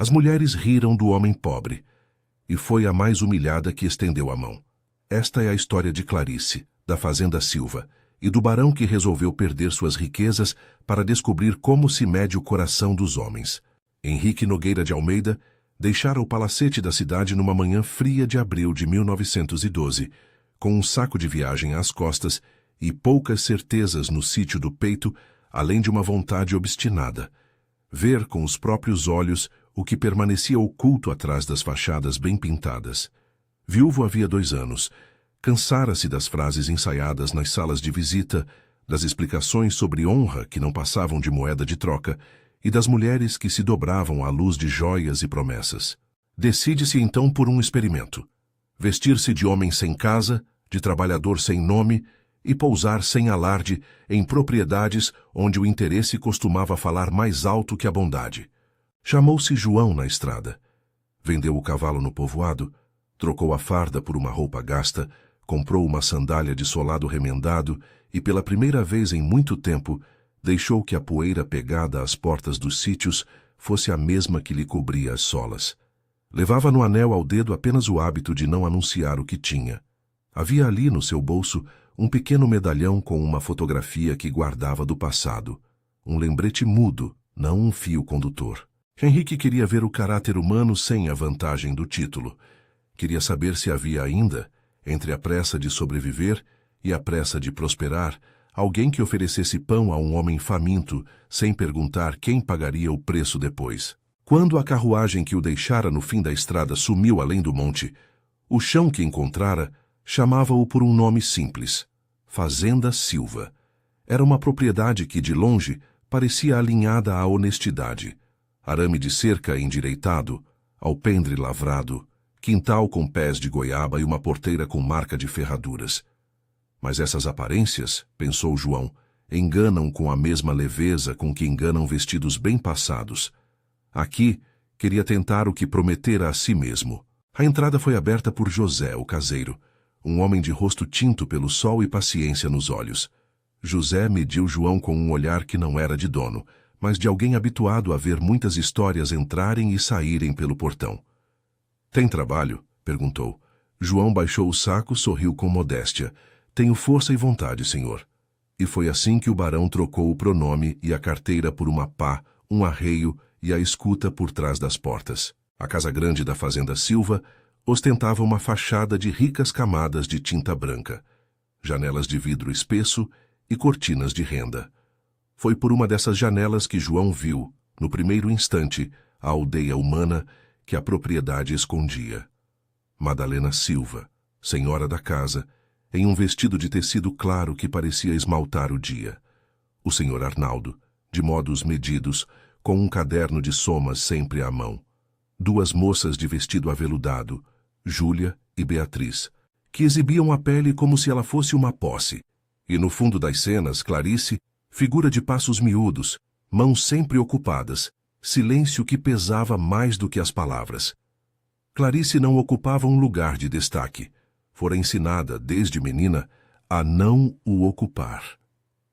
As mulheres riram do homem pobre, e foi a mais humilhada que estendeu a mão. Esta é a história de Clarice, da fazenda Silva, e do barão que resolveu perder suas riquezas para descobrir como se mede o coração dos homens. Henrique Nogueira de Almeida deixara o palacete da cidade numa manhã fria de abril de 1912, com um saco de viagem às costas e poucas certezas no sítio do peito, além de uma vontade obstinada. Ver com os próprios olhos o que permanecia oculto atrás das fachadas bem pintadas. Viúvo havia 2 anos, cansara-se das frases ensaiadas nas salas de visita, das explicações sobre honra que não passavam de moeda de troca e das mulheres que se dobravam à luz de joias e promessas. Decide-se então por um experimento: vestir-se de homem sem casa, de trabalhador sem nome e pousar sem alarde em propriedades onde o interesse costumava falar mais alto que a bondade. Chamou-se João na estrada. Vendeu o cavalo no povoado, trocou a farda por uma roupa gasta, comprou uma sandália de solado remendado e, pela primeira vez em muito tempo, deixou que a poeira pegada às portas dos sítios fosse a mesma que lhe cobria as solas. Levava no anel ao dedo apenas o hábito de não anunciar o que tinha. Havia ali no seu bolso um pequeno medalhão com uma fotografia que guardava do passado. Um lembrete mudo, não um fio condutor. Henrique queria ver o caráter humano sem a vantagem do título. Queria saber se havia ainda, entre a pressa de sobreviver e a pressa de prosperar, alguém que oferecesse pão a um homem faminto, sem perguntar quem pagaria o preço depois. Quando a carruagem que o deixara no fim da estrada sumiu além do monte, o chão que encontrara chamava-o por um nome simples: Fazenda Silva. Era uma propriedade que, de longe, parecia alinhada à honestidade. Arame de cerca endireitado, alpendre lavrado, quintal com pés de goiaba e uma porteira com marca de ferraduras. Mas essas aparências, pensou João, enganam com a mesma leveza com que enganam vestidos bem passados. Aqui, queria tentar o que prometera a si mesmo. A entrada foi aberta por José, o caseiro, um homem de rosto tinto pelo sol e paciência nos olhos. José mediu João com um olhar que não era de dono, mas de alguém habituado a ver muitas histórias entrarem e saírem pelo portão. "Tem trabalho?" perguntou. João baixou o saco, sorriu com modéstia. "Tenho força e vontade, senhor." E foi assim que o barão trocou o pronome e a carteira por uma pá, um arreio e a escuta por trás das portas. A casa grande da fazenda Silva ostentava uma fachada de ricas camadas de tinta branca, janelas de vidro espesso e cortinas de renda. Foi por uma dessas janelas que João viu, no primeiro instante, a aldeia humana que a propriedade escondia. Madalena Silva, senhora da casa, em um vestido de tecido claro que parecia esmaltar o dia. O senhor Arnaldo, de modos medidos, com um caderno de somas sempre à mão. 2 moças de vestido aveludado, Júlia e Beatriz, que exibiam a pele como se ela fosse uma posse. E no fundo das cenas, Clarice, figura de passos miúdos, mãos sempre ocupadas, silêncio que pesava mais do que as palavras. Clarice não ocupava um lugar de destaque. Fora ensinada, desde menina, a não o ocupar.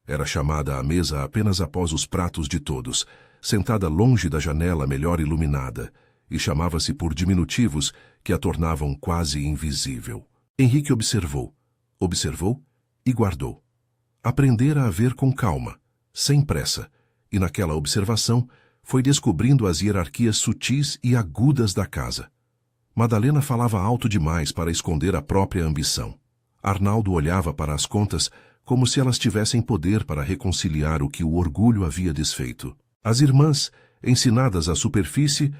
Era chamada à mesa apenas após os pratos de todos, sentada longe da janela melhor iluminada, e chamava-se por diminutivos que a tornavam quase invisível. Henrique observou e guardou. Aprendera a ver com calma, sem pressa, e naquela observação foi descobrindo as hierarquias sutis e agudas da casa. Madalena falava alto demais para esconder a própria ambição. Arnaldo olhava para as contas como se elas tivessem poder para reconciliar o que o orgulho havia desfeito. As irmãs, ensinadas à superfície,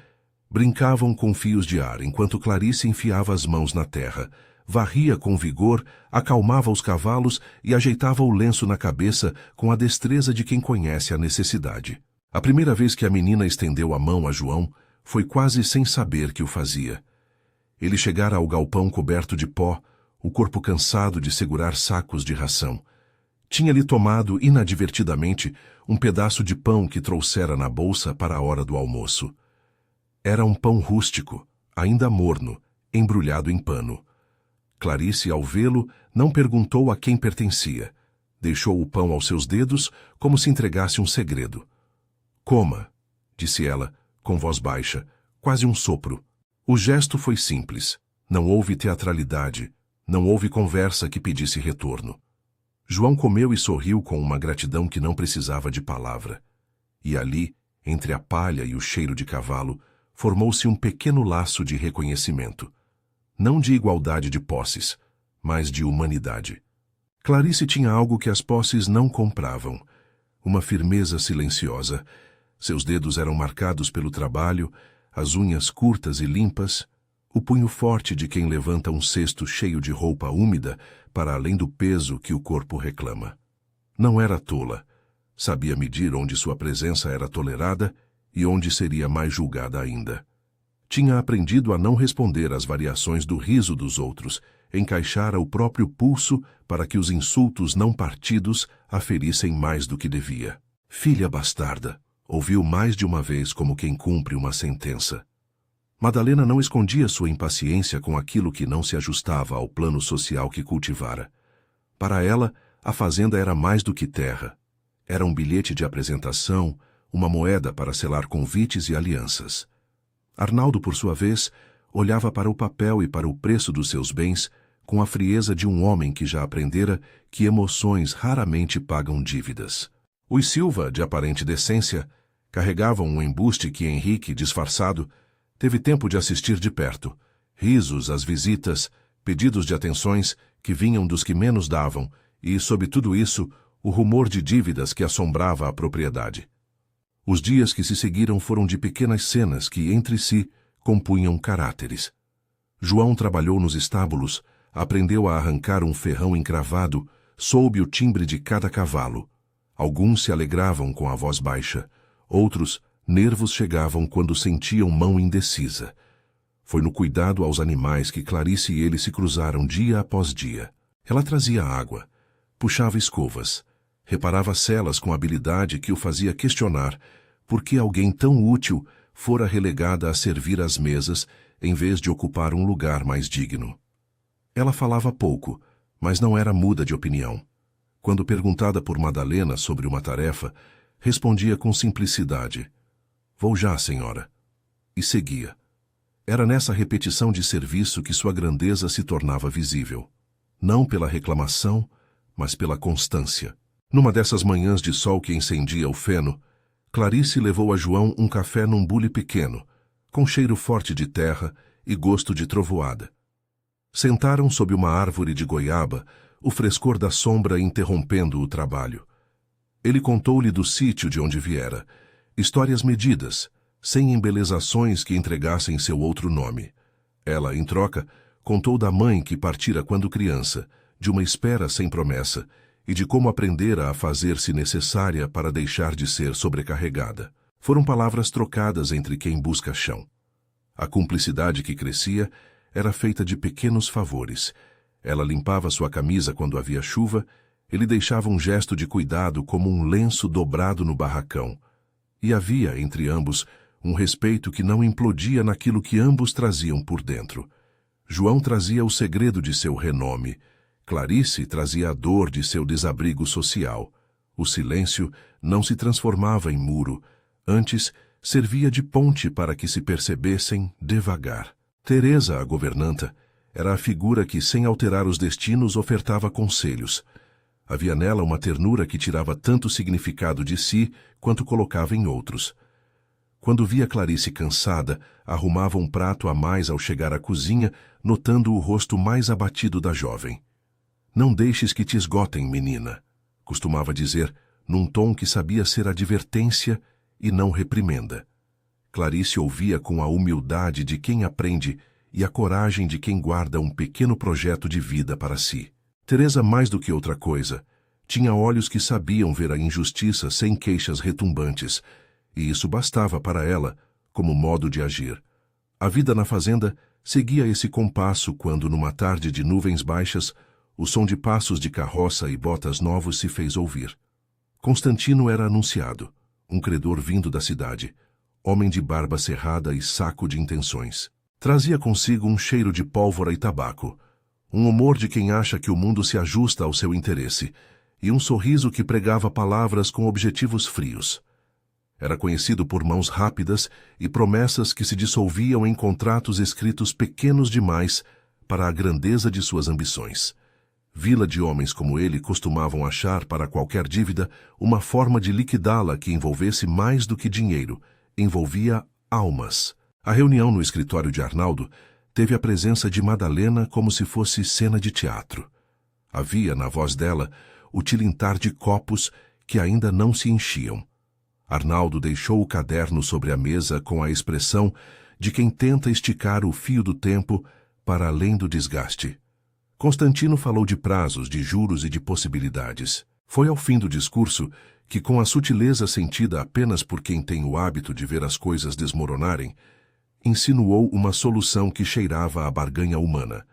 brincavam com fios de ar, enquanto Clarice enfiava as mãos na terra, varria com vigor, acalmava os cavalos e ajeitava o lenço na cabeça com a destreza de quem conhece a necessidade. A primeira vez que a menina estendeu a mão a João, foi quase sem saber que o fazia. Ele chegara ao galpão coberto de pó, o corpo cansado de segurar sacos de ração. Tinha-lhe tomado, inadvertidamente, um pedaço de pão que trouxera na bolsa para a hora do almoço. Era um pão rústico, ainda morno, embrulhado em pano. Clarice, ao vê-lo, não perguntou a quem pertencia. Deixou o pão aos seus dedos, como se entregasse um segredo. "Coma", disse ela, com voz baixa, quase um sopro. O gesto foi simples. Não houve teatralidade, não houve conversa que pedisse retorno. João comeu e sorriu com uma gratidão que não precisava de palavra. E ali, entre a palha e o cheiro de cavalo, formou-se um pequeno laço de reconhecimento. Não de igualdade de posses, mas de humanidade. Clarice tinha algo que as posses não compravam, uma firmeza silenciosa. Seus dedos eram marcados pelo trabalho, as unhas curtas e limpas, o punho forte de quem levanta um cesto cheio de roupa úmida para além do peso que o corpo reclama. Não era tola. Sabia medir onde sua presença era tolerada e onde seria mais julgada ainda. Tinha aprendido a não responder às variações do riso dos outros, encaixara o próprio pulso para que os insultos não partidos a ferissem mais do que devia. Filha bastarda, ouviu mais de uma vez como quem cumpre uma sentença. Madalena não escondia sua impaciência com aquilo que não se ajustava ao plano social que cultivara. Para ela, a fazenda era mais do que terra. Era um bilhete de apresentação, uma moeda para selar convites e alianças. Arnaldo, por sua vez, olhava para o papel e para o preço dos seus bens com a frieza de um homem que já aprendera que emoções raramente pagam dívidas. Os Silva, de aparente decência, carregavam um embuste que Henrique, disfarçado, teve tempo de assistir de perto. Risos às visitas, pedidos de atenções que vinham dos que menos davam e, sob tudo isso, o rumor de dívidas que assombrava a propriedade. Os dias que se seguiram foram de pequenas cenas que, entre si, compunham caráteres. João trabalhou nos estábulos, aprendeu a arrancar um ferrão encravado, soube o timbre de cada cavalo. Alguns se alegravam com a voz baixa, outros, nervos chegavam quando sentiam mão indecisa. Foi no cuidado aos animais que Clarice e ele se cruzaram dia após dia. Ela trazia água, puxava escovas, reparava celas com habilidade que o fazia questionar por que alguém tão útil fora relegada a servir às mesas em vez de ocupar um lugar mais digno. Ela falava pouco, mas não era muda de opinião. Quando perguntada por Madalena sobre uma tarefa, respondia com simplicidade: "Vou já, senhora." E seguia. Era nessa repetição de serviço que sua grandeza se tornava visível. Não pela reclamação, mas pela constância. Numa dessas manhãs de sol que incendia o feno, Clarice levou a João um café num bule pequeno, com cheiro forte de terra e gosto de trovoada. Sentaram sob uma árvore de goiaba, o frescor da sombra interrompendo o trabalho. Ele contou-lhe do sítio de onde viera, histórias medidas, sem embelezações que entregassem seu outro nome. Ela, em troca, contou da mãe que partira quando criança, de uma espera sem promessa, e de como aprendera a fazer-se necessária para deixar de ser sobrecarregada. Foram palavras trocadas entre quem busca chão. A cumplicidade que crescia era feita de pequenos favores. Ela limpava sua camisa quando havia chuva, ele deixava um gesto de cuidado como um lenço dobrado no barracão. E havia, entre ambos, um respeito que não implodia naquilo que ambos traziam por dentro. João trazia o segredo de seu renome. Clarice trazia a dor de seu desabrigo social. O silêncio não se transformava em muro, antes servia de ponte para que se percebessem devagar. Teresa, a governanta, era a figura que, sem alterar os destinos, ofertava conselhos. Havia nela uma ternura que tirava tanto significado de si quanto colocava em outros. Quando via Clarice cansada, arrumava um prato a mais ao chegar à cozinha, notando o rosto mais abatido da jovem. "Não deixes que te esgotem, menina", costumava dizer, num tom que sabia ser advertência e não reprimenda. Clarice ouvia com a humildade de quem aprende e a coragem de quem guarda um pequeno projeto de vida para si. Teresa, mais do que outra coisa, tinha olhos que sabiam ver a injustiça sem queixas retumbantes, e isso bastava para ela como modo de agir. A vida na fazenda seguia esse compasso quando, numa tarde de nuvens baixas, o som de passos de carroça e botas novos se fez ouvir. Constantino era anunciado, um credor vindo da cidade, homem de barba cerrada e saco de intenções. Trazia consigo um cheiro de pólvora e tabaco, um humor de quem acha que o mundo se ajusta ao seu interesse, e um sorriso que pregava palavras com objetivos frios. Era conhecido por mãos rápidas e promessas que se dissolviam em contratos escritos pequenos demais para a grandeza de suas ambições. Vila de homens como ele costumavam achar para qualquer dívida uma forma de liquidá-la que envolvesse mais do que dinheiro, envolvia almas. A reunião no escritório de Arnaldo teve a presença de Madalena como se fosse cena de teatro. Havia na voz dela o tilintar de copos que ainda não se enchiam. Arnaldo deixou o caderno sobre a mesa com a expressão de quem tenta esticar o fio do tempo para além do desgaste. Constantino falou de prazos, de juros e de possibilidades. Foi ao fim do discurso que, com a sutileza sentida apenas por quem tem o hábito de ver as coisas desmoronarem, insinuou uma solução que cheirava a barganha humana.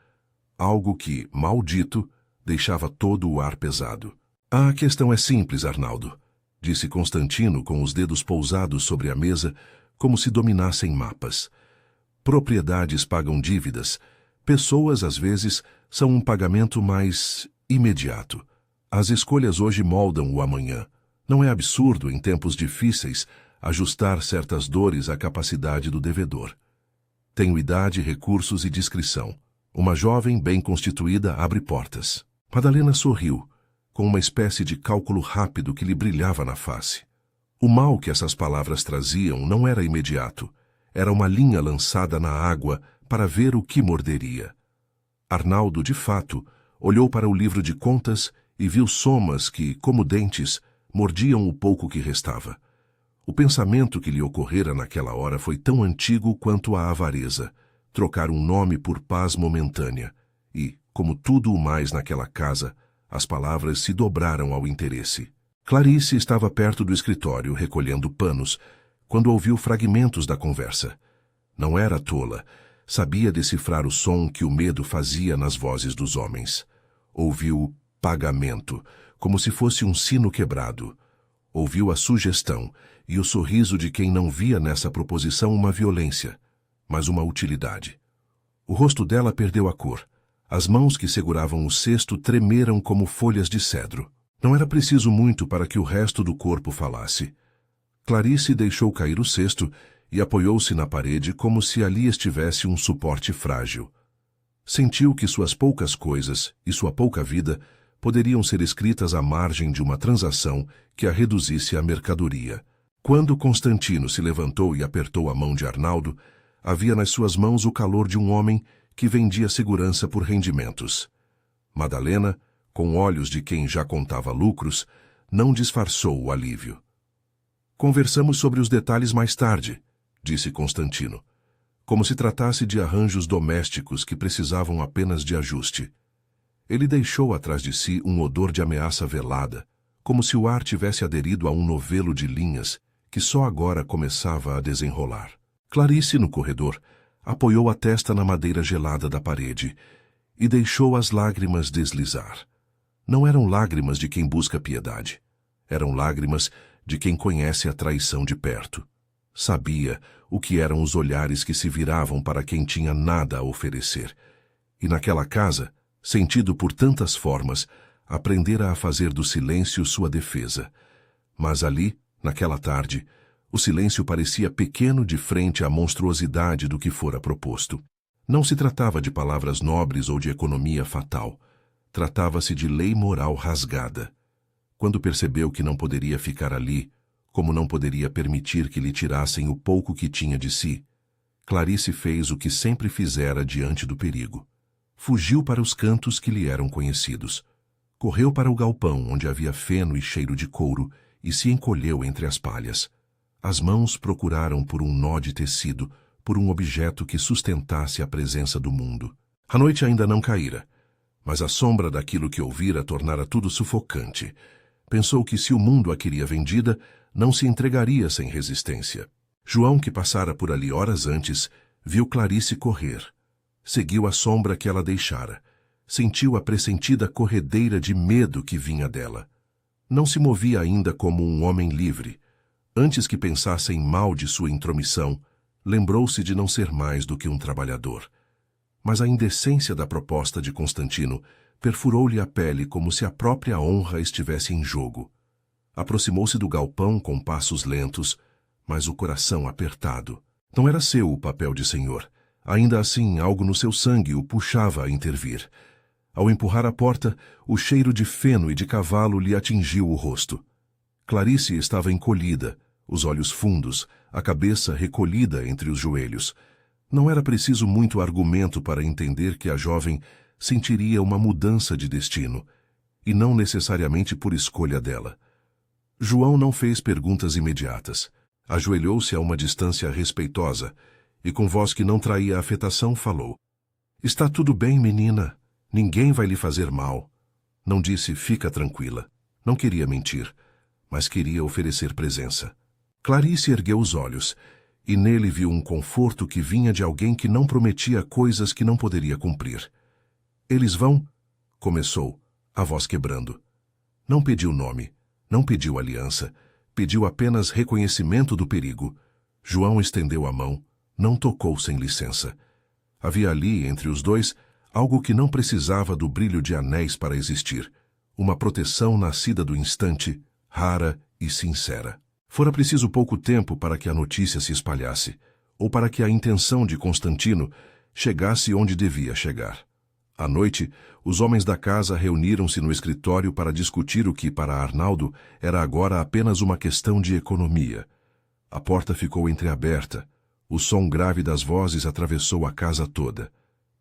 Algo que, maldito, deixava todo o ar pesado. A questão é simples, Arnaldo, disse Constantino com os dedos pousados sobre a mesa, como se dominassem mapas. Propriedades pagam dívidas. Pessoas, às vezes, são um pagamento mais imediato. As escolhas hoje moldam o amanhã. Não é absurdo, em tempos difíceis, ajustar certas dores à capacidade do devedor. Tenho idade, recursos e discrição. Uma jovem bem constituída abre portas. Madalena sorriu, com uma espécie de cálculo rápido que lhe brilhava na face. O mal que essas palavras traziam não era imediato. Era uma linha lançada na água para ver o que morderia. Arnaldo, de fato, olhou para o livro de contas e viu somas que, como dentes, mordiam o pouco que restava. O pensamento que lhe ocorrera naquela hora foi tão antigo quanto a avareza, trocar um nome por paz momentânea, e, como tudo o mais naquela casa, as palavras se dobraram ao interesse. Clarice estava perto do escritório, recolhendo panos, quando ouviu fragmentos da conversa. Não era tola, sabia decifrar o som que o medo fazia nas vozes dos homens. Ouviu pagamento, como se fosse um sino quebrado. Ouviu a sugestão e o sorriso de quem não via nessa proposição uma violência, mas uma utilidade. O rosto dela perdeu a cor. As mãos que seguravam o cesto tremeram como folhas de cedro. Não era preciso muito para que o resto do corpo falasse. Clarice deixou cair o cesto e apoiou-se na parede como se ali estivesse um suporte frágil. Sentiu que suas poucas coisas e sua pouca vida poderiam ser escritas à margem de uma transação que a reduzisse à mercadoria. Quando Constantino se levantou e apertou a mão de Arnaldo, havia nas suas mãos o calor de um homem que vendia segurança por rendimentos. Madalena, com olhos de quem já contava lucros, não disfarçou o alívio. Conversamos sobre os detalhes mais tarde, disse Constantino, como se tratasse de arranjos domésticos que precisavam apenas de ajuste. Ele deixou atrás de si um odor de ameaça velada, como se o ar tivesse aderido a um novelo de linhas que só agora começava a desenrolar. Clarice, no corredor, apoiou a testa na madeira gelada da parede e deixou as lágrimas deslizar. Não eram lágrimas de quem busca piedade. Eram lágrimas de quem conhece a traição de perto. Sabia o que eram os olhares que se viravam para quem tinha nada a oferecer. E naquela casa, sentido por tantas formas, aprendera a fazer do silêncio sua defesa. Mas ali, naquela tarde, o silêncio parecia pequeno de frente à monstruosidade do que fora proposto. Não se tratava de palavras nobres ou de economia fatal. Tratava-se de lei moral rasgada. Quando percebeu que não poderia ficar ali, como não poderia permitir que lhe tirassem o pouco que tinha de si, Clarice fez o que sempre fizera diante do perigo. Fugiu para os cantos que lhe eram conhecidos. Correu para o galpão onde havia feno e cheiro de couro e se encolheu entre as palhas. As mãos procuraram por um nó de tecido, por um objeto que sustentasse a presença do mundo. A noite ainda não caíra, mas a sombra daquilo que ouvira tornara tudo sufocante. Pensou que se o mundo a queria vendida, não se entregaria sem resistência. João, que passara por ali horas antes, viu Clarice correr. Seguiu a sombra que ela deixara. Sentiu a pressentida corredeira de medo que vinha dela. Não se movia ainda como um homem livre. Antes que pensassem mal de sua intromissão, lembrou-se de não ser mais do que um trabalhador. Mas a indecência da proposta de Constantino perfurou-lhe a pele como se a própria honra estivesse em jogo. Aproximou-se do galpão com passos lentos, mas o coração apertado. Não era seu o papel de senhor. Ainda assim, algo no seu sangue o puxava a intervir. Ao empurrar a porta, o cheiro de feno e de cavalo lhe atingiu o rosto. Clarice estava encolhida, os olhos fundos, a cabeça recolhida entre os joelhos. Não era preciso muito argumento para entender que a jovem sentiria uma mudança de destino, e não necessariamente por escolha dela. João não fez perguntas imediatas. Ajoelhou-se a uma distância respeitosa e, com voz que não traía afetação, falou: "Está tudo bem, menina. Ninguém vai lhe fazer mal." Não disse "fica tranquila." Não queria mentir, mas queria oferecer presença. Clarice ergueu os olhos, e nele viu um conforto que vinha de alguém que não prometia coisas que não poderia cumprir. "Eles vão?" começou, a voz quebrando. Não pediu nome, não pediu aliança, pediu apenas reconhecimento do perigo. João estendeu a mão, não tocou sem licença. Havia ali, entre os dois, algo que não precisava do brilho de anéis para existir, uma proteção nascida do instante, rara e sincera. Fora preciso pouco tempo para que a notícia se espalhasse, ou para que a intenção de Constantino chegasse onde devia chegar. À noite, os homens da casa reuniram-se no escritório para discutir o que, para Arnaldo, era agora apenas uma questão de economia. A porta ficou entreaberta. O som grave das vozes atravessou a casa toda.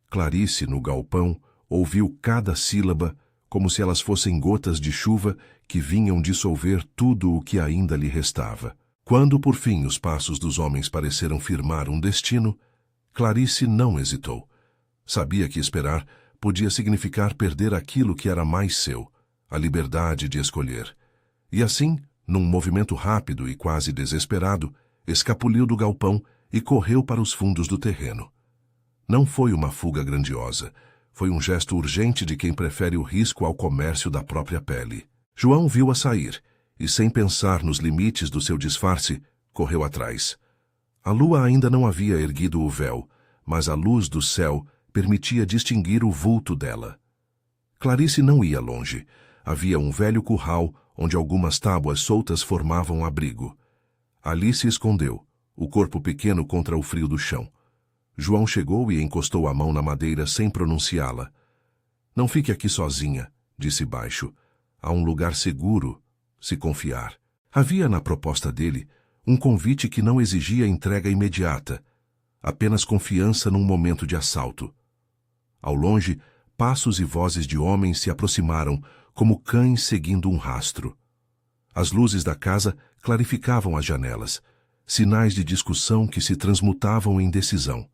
Clarice, no galpão, ouviu cada sílaba como se elas fossem gotas de chuva que vinham dissolver tudo o que ainda lhe restava. Quando, por fim, os passos dos homens pareceram firmar um destino, Clarice não hesitou. Sabia que esperar podia significar perder aquilo que era mais seu, a liberdade de escolher. E assim, num movimento rápido e quase desesperado, escapuliu do galpão e correu para os fundos do terreno. Não foi uma fuga grandiosa. Foi um gesto urgente de quem prefere o risco ao comércio da própria pele. João viu-a sair e, sem pensar nos limites do seu disfarce, correu atrás. A lua ainda não havia erguido o véu, mas a luz do céu permitia distinguir o vulto dela. Clarice não ia longe. Havia um velho curral onde algumas tábuas soltas formavam abrigo. Ali se escondeu, o corpo pequeno contra o frio do chão. João chegou e encostou a mão na madeira sem pronunciá-la. "Não fique aqui sozinha", disse baixo. "Há um lugar seguro, se confiar." Havia na proposta dele um convite que não exigia entrega imediata, apenas confiança num momento de assalto. Ao longe, passos e vozes de homens se aproximaram, como cães seguindo um rastro. As luzes da casa clarificavam as janelas, sinais de discussão que se transmutavam em decisão.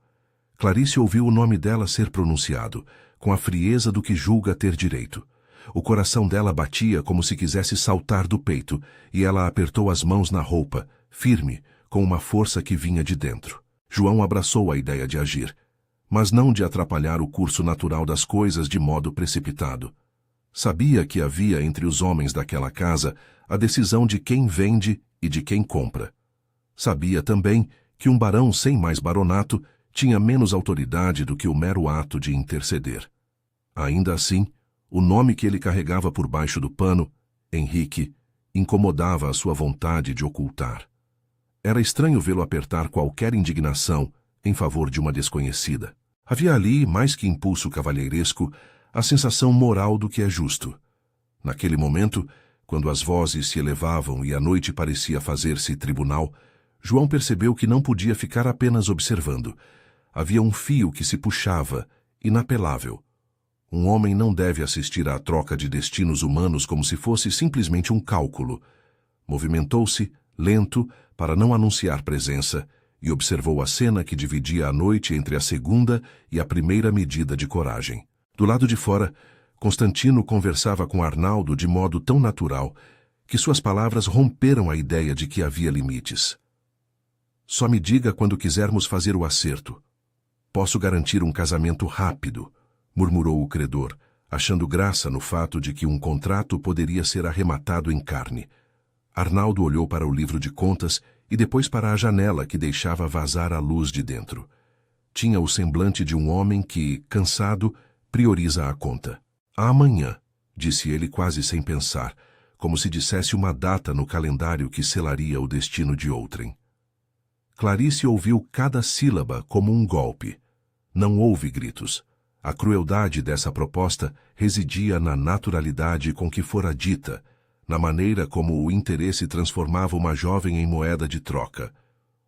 Clarice ouviu o nome dela ser pronunciado, com a frieza do que julga ter direito. O coração dela batia como se quisesse saltar do peito, e ela apertou as mãos na roupa, firme, com uma força que vinha de dentro. João abraçou a ideia de agir, mas não de atrapalhar o curso natural das coisas de modo precipitado. Sabia que havia entre os homens daquela casa a decisão de quem vende e de quem compra. Sabia também que um barão sem mais baronato tinha menos autoridade do que o mero ato de interceder. Ainda assim, o nome que ele carregava por baixo do pano, Henrique, incomodava a sua vontade de ocultar. Era estranho vê-lo apertar qualquer indignação em favor de uma desconhecida. Havia ali, mais que impulso cavalheiresco, a sensação moral do que é justo. Naquele momento, quando as vozes se elevavam e a noite parecia fazer-se tribunal, João percebeu que não podia ficar apenas observando. Havia um fio que se puxava, inapelável. Um homem não deve assistir à troca de destinos humanos como se fosse simplesmente um cálculo. Movimentou-se, lento, para não anunciar presença, e observou a cena que dividia a noite entre a segunda e a primeira medida de coragem. Do lado de fora, Constantino conversava com Arnaldo de modo tão natural que suas palavras romperam a ideia de que havia limites. "Só me diga quando quisermos fazer o acerto. Posso garantir um casamento rápido", murmurou o credor, achando graça no fato de que um contrato poderia ser arrematado em carne. Arnaldo olhou para o livro de contas e depois para a janela que deixava vazar a luz de dentro. Tinha o semblante de um homem que, cansado, prioriza a conta. "Amanhã", disse ele quase sem pensar, como se dissesse uma data no calendário que selaria o destino de outrem. Clarice ouviu cada sílaba como um golpe. Não houve gritos. A crueldade dessa proposta residia na naturalidade com que fora dita, na maneira como o interesse transformava uma jovem em moeda de troca.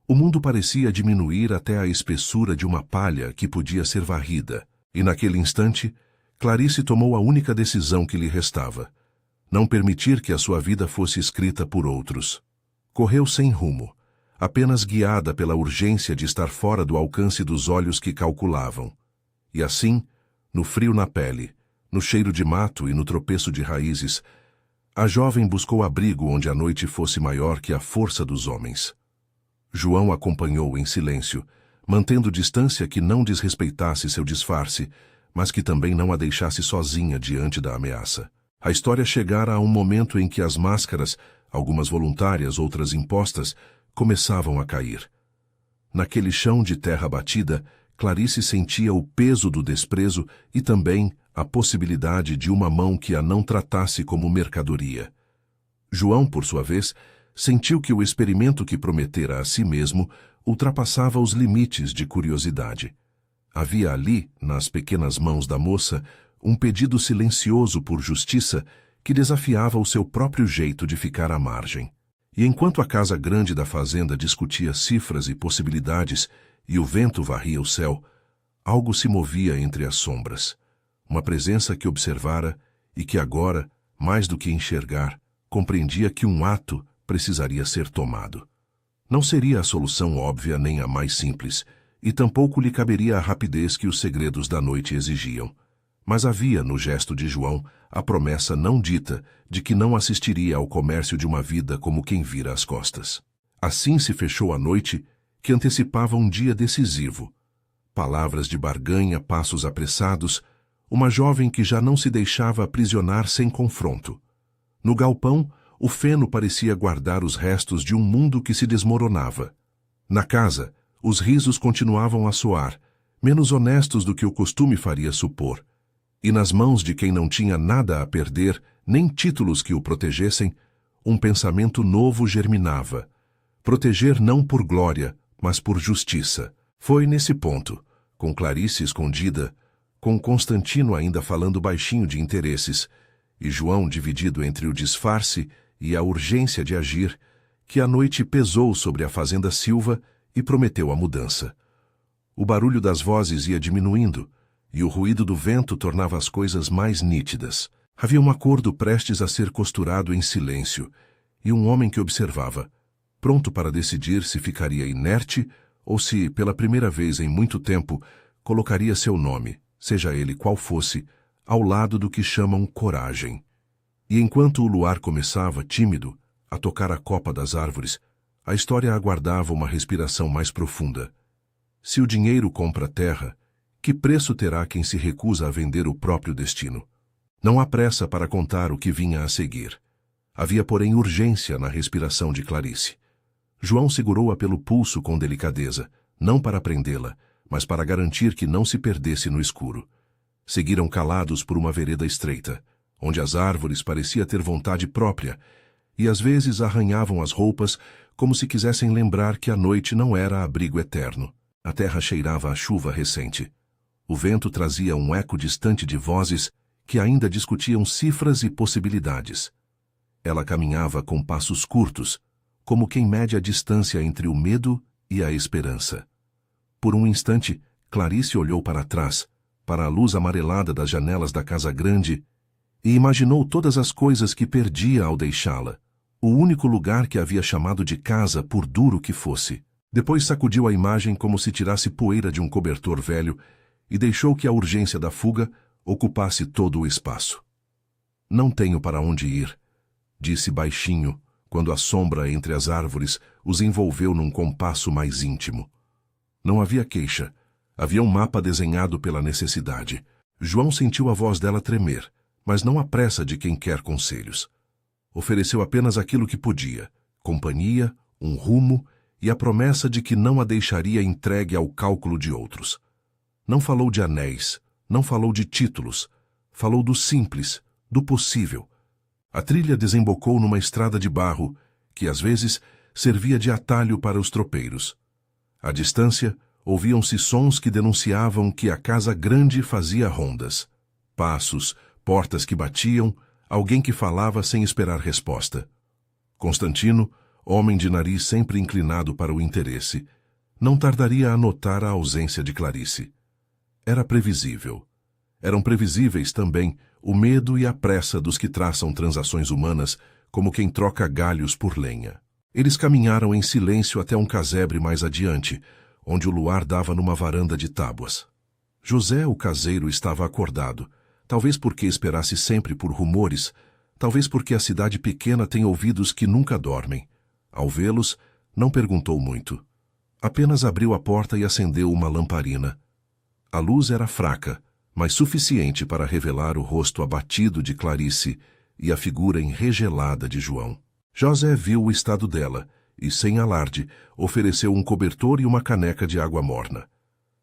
O mundo parecia diminuir até a espessura de uma palha que podia ser varrida, e naquele instante, Clarice tomou a única decisão que lhe restava: não permitir que a sua vida fosse escrita por outros. Correu sem rumo, apenas guiada pela urgência de estar fora do alcance dos olhos que calculavam. E assim, no frio na pele, no cheiro de mato e no tropeço de raízes, a jovem buscou abrigo onde a noite fosse maior que a força dos homens. João acompanhou em silêncio, mantendo distância que não desrespeitasse seu disfarce, mas que também não a deixasse sozinha diante da ameaça. A história chegara a um momento em que as máscaras, algumas voluntárias, outras impostas, começavam a cair. Naquele chão de terra batida, Clarice sentia o peso do desprezo e também a possibilidade de uma mão que a não tratasse como mercadoria. João, por sua vez, sentiu que o experimento que prometera a si mesmo ultrapassava os limites de curiosidade. Havia ali, nas pequenas mãos da moça, um pedido silencioso por justiça que desafiava o seu próprio jeito de ficar à margem. E enquanto a casa grande da fazenda discutia cifras e possibilidades e o vento varria o céu, algo se movia entre as sombras. Uma presença que observara e que agora, mais do que enxergar, compreendia que um ato precisaria ser tomado. Não seria a solução óbvia nem a mais simples, e tampouco lhe caberia a rapidez que os segredos da noite exigiam. Mas havia no gesto de João a promessa não dita de que não assistiria ao comércio de uma vida como quem vira as costas. Assim se fechou a noite, que antecipava um dia decisivo. Palavras de barganha, passos apressados, uma jovem que já não se deixava aprisionar sem confronto. No galpão, o feno parecia guardar os restos de um mundo que se desmoronava. Na casa, os risos continuavam a soar, menos honestos do que o costume faria supor. E nas mãos de quem não tinha nada a perder, nem títulos que o protegessem, um pensamento novo germinava. Proteger não por glória, mas por justiça. Foi nesse ponto, com Clarice escondida, com Constantino ainda falando baixinho de interesses, e João dividido entre o disfarce e a urgência de agir, que a noite pesou sobre a fazenda Silva e prometeu a mudança. O barulho das vozes ia diminuindo, e o ruído do vento tornava as coisas mais nítidas. Havia um acordo prestes a ser costurado em silêncio, e um homem que observava, pronto para decidir se ficaria inerte ou se, pela primeira vez em muito tempo, colocaria seu nome, seja ele qual fosse, ao lado do que chamam coragem. E enquanto o luar começava, tímido, a tocar a copa das árvores, a história aguardava uma respiração mais profunda. Se o dinheiro compra a terra, que preço terá quem se recusa a vender o próprio destino? Não há pressa para contar o que vinha a seguir. Havia, porém, urgência na respiração de Clarice. João segurou-a pelo pulso com delicadeza, não para prendê-la, mas para garantir que não se perdesse no escuro. Seguiram calados por uma vereda estreita, onde as árvores pareciam ter vontade própria, e às vezes arranhavam as roupas como se quisessem lembrar que a noite não era abrigo eterno. A terra cheirava a chuva recente. O vento trazia um eco distante de vozes que ainda discutiam cifras e possibilidades. Ela caminhava com passos curtos, como quem mede a distância entre o medo e a esperança. Por um instante, Clarice olhou para trás, para a luz amarelada das janelas da casa grande, e imaginou todas as coisas que perdia ao deixá-la, o único lugar que havia chamado de casa por duro que fosse. Depois sacudiu a imagem como se tirasse poeira de um cobertor velho e deixou que a urgência da fuga ocupasse todo o espaço. Não tenho para onde ir, disse baixinho, quando a sombra entre as árvores os envolveu num compasso mais íntimo. Não havia queixa, havia um mapa desenhado pela necessidade. João sentiu a voz dela tremer, mas não a pressa de quem quer conselhos. Ofereceu apenas aquilo que podia, companhia, um rumo e a promessa de que não a deixaria entregue ao cálculo de outros. Não falou de anéis, não falou de títulos, falou do simples, do possível. A trilha desembocou numa estrada de barro, que às vezes servia de atalho para os tropeiros. À distância, ouviam-se sons que denunciavam que a casa grande fazia rondas. Passos, portas que batiam, alguém que falava sem esperar resposta. Constantino, homem de nariz sempre inclinado para o interesse, não tardaria a notar a ausência de Clarice. Era previsível. Eram previsíveis também o medo e a pressa dos que traçam transações humanas como quem troca galhos por lenha. Eles caminharam em silêncio até um casebre mais adiante, onde o luar dava numa varanda de tábuas. José, o caseiro, estava acordado, talvez porque esperasse sempre por rumores, talvez porque a cidade pequena tem ouvidos que nunca dormem. Ao vê-los, não perguntou muito. Apenas abriu a porta e acendeu uma lamparina. A luz era fraca, mas suficiente para revelar o rosto abatido de Clarice e a figura enregelada de João. José viu o estado dela e, sem alarde, ofereceu um cobertor e uma caneca de água morna.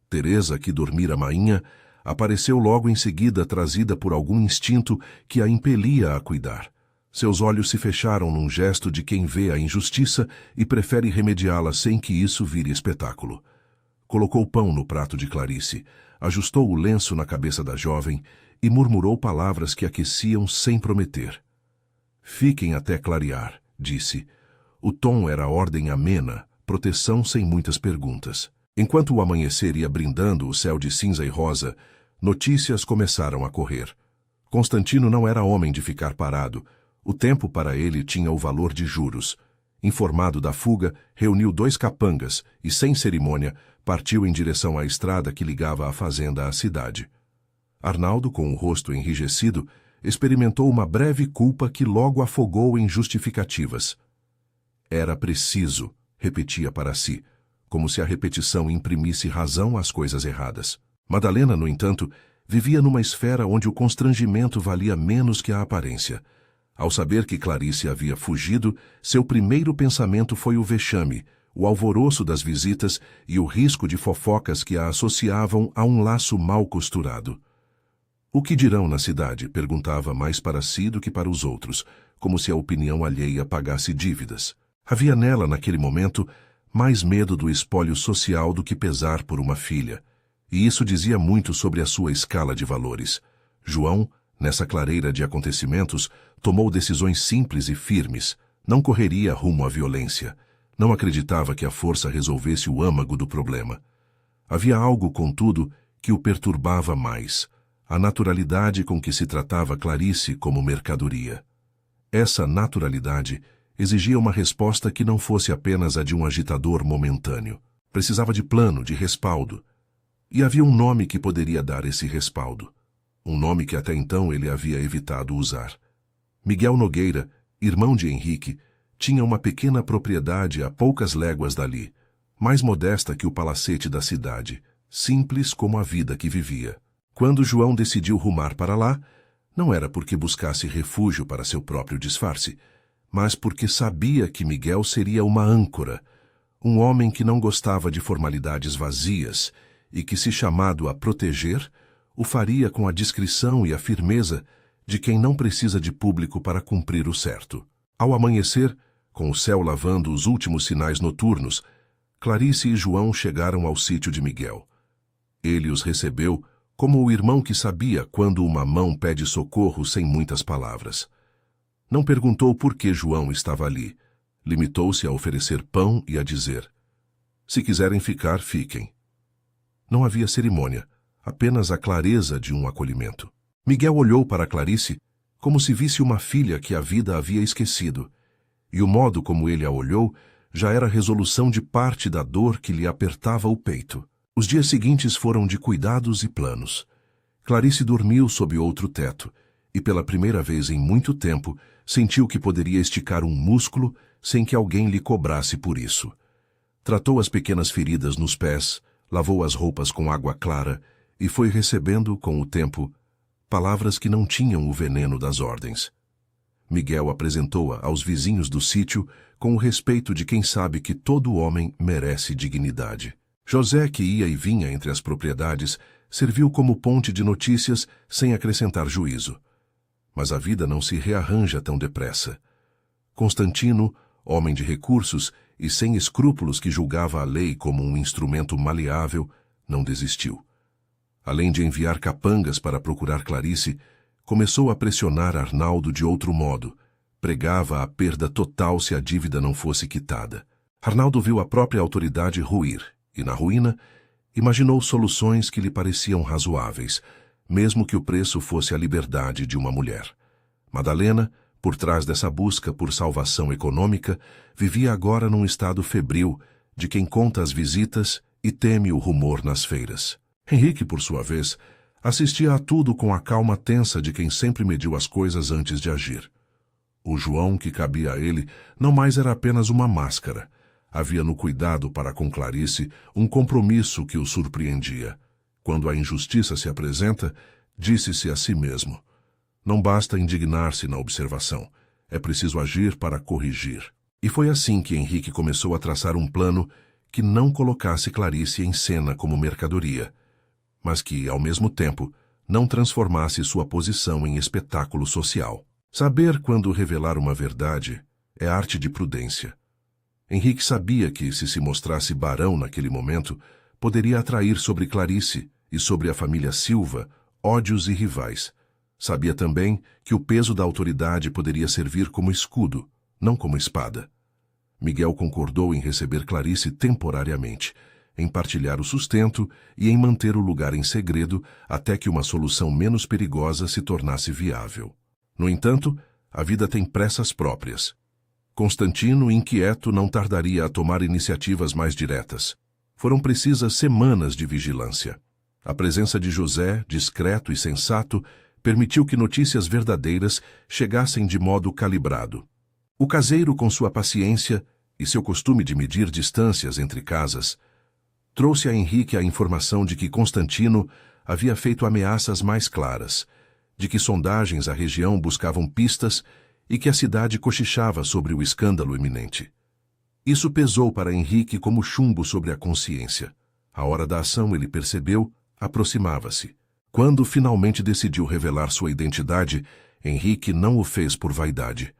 Teresa, que dormira mainha, apareceu logo em seguida, trazida por algum instinto que a impelia a cuidar. Seus olhos se fecharam num gesto de quem vê a injustiça e prefere remediá-la sem que isso vire espetáculo. Colocou pão no prato de Clarice, ajustou o lenço na cabeça da jovem e murmurou palavras que aqueciam sem prometer. "Fiquem até clarear", disse. O tom era ordem amena, proteção sem muitas perguntas. Enquanto o amanhecer ia brindando o céu de cinza e rosa, notícias começaram a correr. Constantino não era homem de ficar parado. O tempo para ele tinha o valor de juros. Informado da fuga, reuniu 2 capangas e, sem cerimônia, partiu em direção à estrada que ligava a fazenda à cidade. Arnaldo, com o rosto enrijecido, experimentou uma breve culpa que logo afogou em justificativas. Era preciso, repetia para si, como se a repetição imprimisse razão às coisas erradas. Madalena, no entanto, vivia numa esfera onde o constrangimento valia menos que a aparência. Ao saber que Clarice havia fugido, seu primeiro pensamento foi o vexame, o alvoroço das visitas e o risco de fofocas que a associavam a um laço mal costurado. "O que dirão na cidade?", perguntava mais para si do que para os outros, como se a opinião alheia pagasse dívidas. Havia nela, naquele momento, mais medo do espólio social do que pesar por uma filha, e isso dizia muito sobre a sua escala de valores. João, nessa clareira de acontecimentos, tomou decisões simples e firmes, não correria rumo à violência, não acreditava que a força resolvesse o âmago do problema. Havia algo, contudo, que o perturbava mais, a naturalidade com que se tratava Clarice como mercadoria. Essa naturalidade exigia uma resposta que não fosse apenas a de um agitador momentâneo. Precisava de plano, de respaldo. E havia um nome que poderia dar esse respaldo. Um nome que até então ele havia evitado usar. Miguel Nogueira, irmão de Henrique, tinha uma pequena propriedade a poucas léguas dali, mais modesta que o palacete da cidade, simples como a vida que vivia. Quando João decidiu rumar para lá, não era porque buscasse refúgio para seu próprio disfarce, mas porque sabia que Miguel seria uma âncora, um homem que não gostava de formalidades vazias e que, se chamado a proteger, o faria com a discrição e a firmeza de quem não precisa de público para cumprir o certo. Ao amanhecer, com o céu lavando os últimos sinais noturnos, Clarice e João chegaram ao sítio de Miguel. Ele os recebeu como o irmão que sabia quando uma mão pede socorro sem muitas palavras. Não perguntou por que João estava ali. Limitou-se a oferecer pão e a dizer: "Se quiserem ficar, fiquem." Não havia cerimônia, apenas a clareza de um acolhimento. Miguel olhou para Clarice como se visse uma filha que a vida havia esquecido, e o modo como ele a olhou já era resolução de parte da dor que lhe apertava o peito. Os dias seguintes foram de cuidados e planos. Clarice dormiu sob outro teto, e pela primeira vez em muito tempo sentiu que poderia esticar um músculo sem que alguém lhe cobrasse por isso. Tratou as pequenas feridas nos pés, lavou as roupas com água clara e foi recebendo, com o tempo, palavras que não tinham o veneno das ordens. Miguel apresentou-a aos vizinhos do sítio com o respeito de quem sabe que todo homem merece dignidade. José, que ia e vinha entre as propriedades, serviu como ponte de notícias sem acrescentar juízo. Mas a vida não se rearranja tão depressa. Constantino, homem de recursos, e sem escrúpulos que julgava a lei como um instrumento maleável, não desistiu. Além de enviar capangas para procurar Clarice, começou a pressionar Arnaldo de outro modo. Pregava a perda total se a dívida não fosse quitada. Arnaldo viu a própria autoridade ruir, e na ruína, imaginou soluções que lhe pareciam razoáveis, mesmo que o preço fosse a liberdade de uma mulher. Madalena, por trás dessa busca por salvação econômica, vivia agora num estado febril, de quem conta as visitas e teme o rumor nas feiras. Henrique, por sua vez, assistia a tudo com a calma tensa de quem sempre mediu as coisas antes de agir. O João que cabia a ele não mais era apenas uma máscara. Havia no cuidado para com Clarice um compromisso que o surpreendia. Quando a injustiça se apresenta, disse-se a si mesmo: não basta indignar-se na observação, é preciso agir para corrigir. E foi assim que Henrique começou a traçar um plano que não colocasse Clarice em cena como mercadoria, mas que, ao mesmo tempo, não transformasse sua posição em espetáculo social. Saber quando revelar uma verdade é arte de prudência. Henrique sabia que, se mostrasse barão naquele momento, poderia atrair sobre Clarice e sobre a família Silva ódios e rivais. Sabia também que o peso da autoridade poderia servir como escudo, não como espada. Miguel concordou em receber Clarice temporariamente, em partilhar o sustento e em manter o lugar em segredo até que uma solução menos perigosa se tornasse viável. No entanto, a vida tem pressas próprias. Constantino, inquieto, não tardaria a tomar iniciativas mais diretas. Foram precisas semanas de vigilância. A presença de José, discreto e sensato, permitiu que notícias verdadeiras chegassem de modo calibrado. O caseiro, com sua paciência e seu costume de medir distâncias entre casas, trouxe a Henrique a informação de que Constantino havia feito ameaças mais claras, de que sondagens à região buscavam pistas e que a cidade cochichava sobre o escândalo iminente. Isso pesou para Henrique como chumbo sobre a consciência. A hora da ação, ele percebeu, aproximava-se. Quando finalmente decidiu revelar sua identidade, Henrique não o fez por vaidade.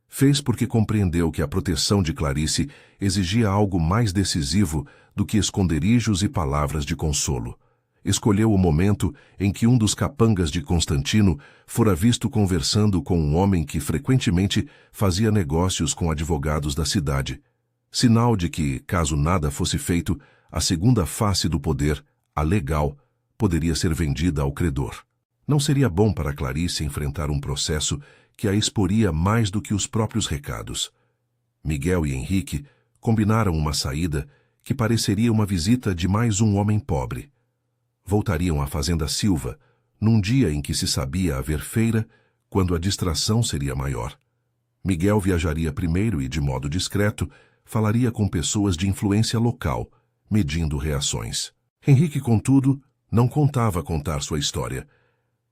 Fez porque compreendeu que a proteção de Clarice exigia algo mais decisivo do que esconderijos e palavras de consolo. Escolheu o momento em que um dos capangas de Constantino fora visto conversando com um homem que frequentemente fazia negócios com advogados da cidade. Sinal de que, caso nada fosse feito, a segunda face do poder, a legal, poderia ser vendida ao credor. Não seria bom para Clarice enfrentar um processo que a exporia mais do que os próprios recados. Miguel e Henrique combinaram uma saída que pareceria uma visita de mais um homem pobre. Voltariam à fazenda Silva, num dia em que se sabia haver feira, quando a distração seria maior. Miguel viajaria primeiro e, de modo discreto, falaria com pessoas de influência local, medindo reações. Henrique, contudo, não contava contar sua história.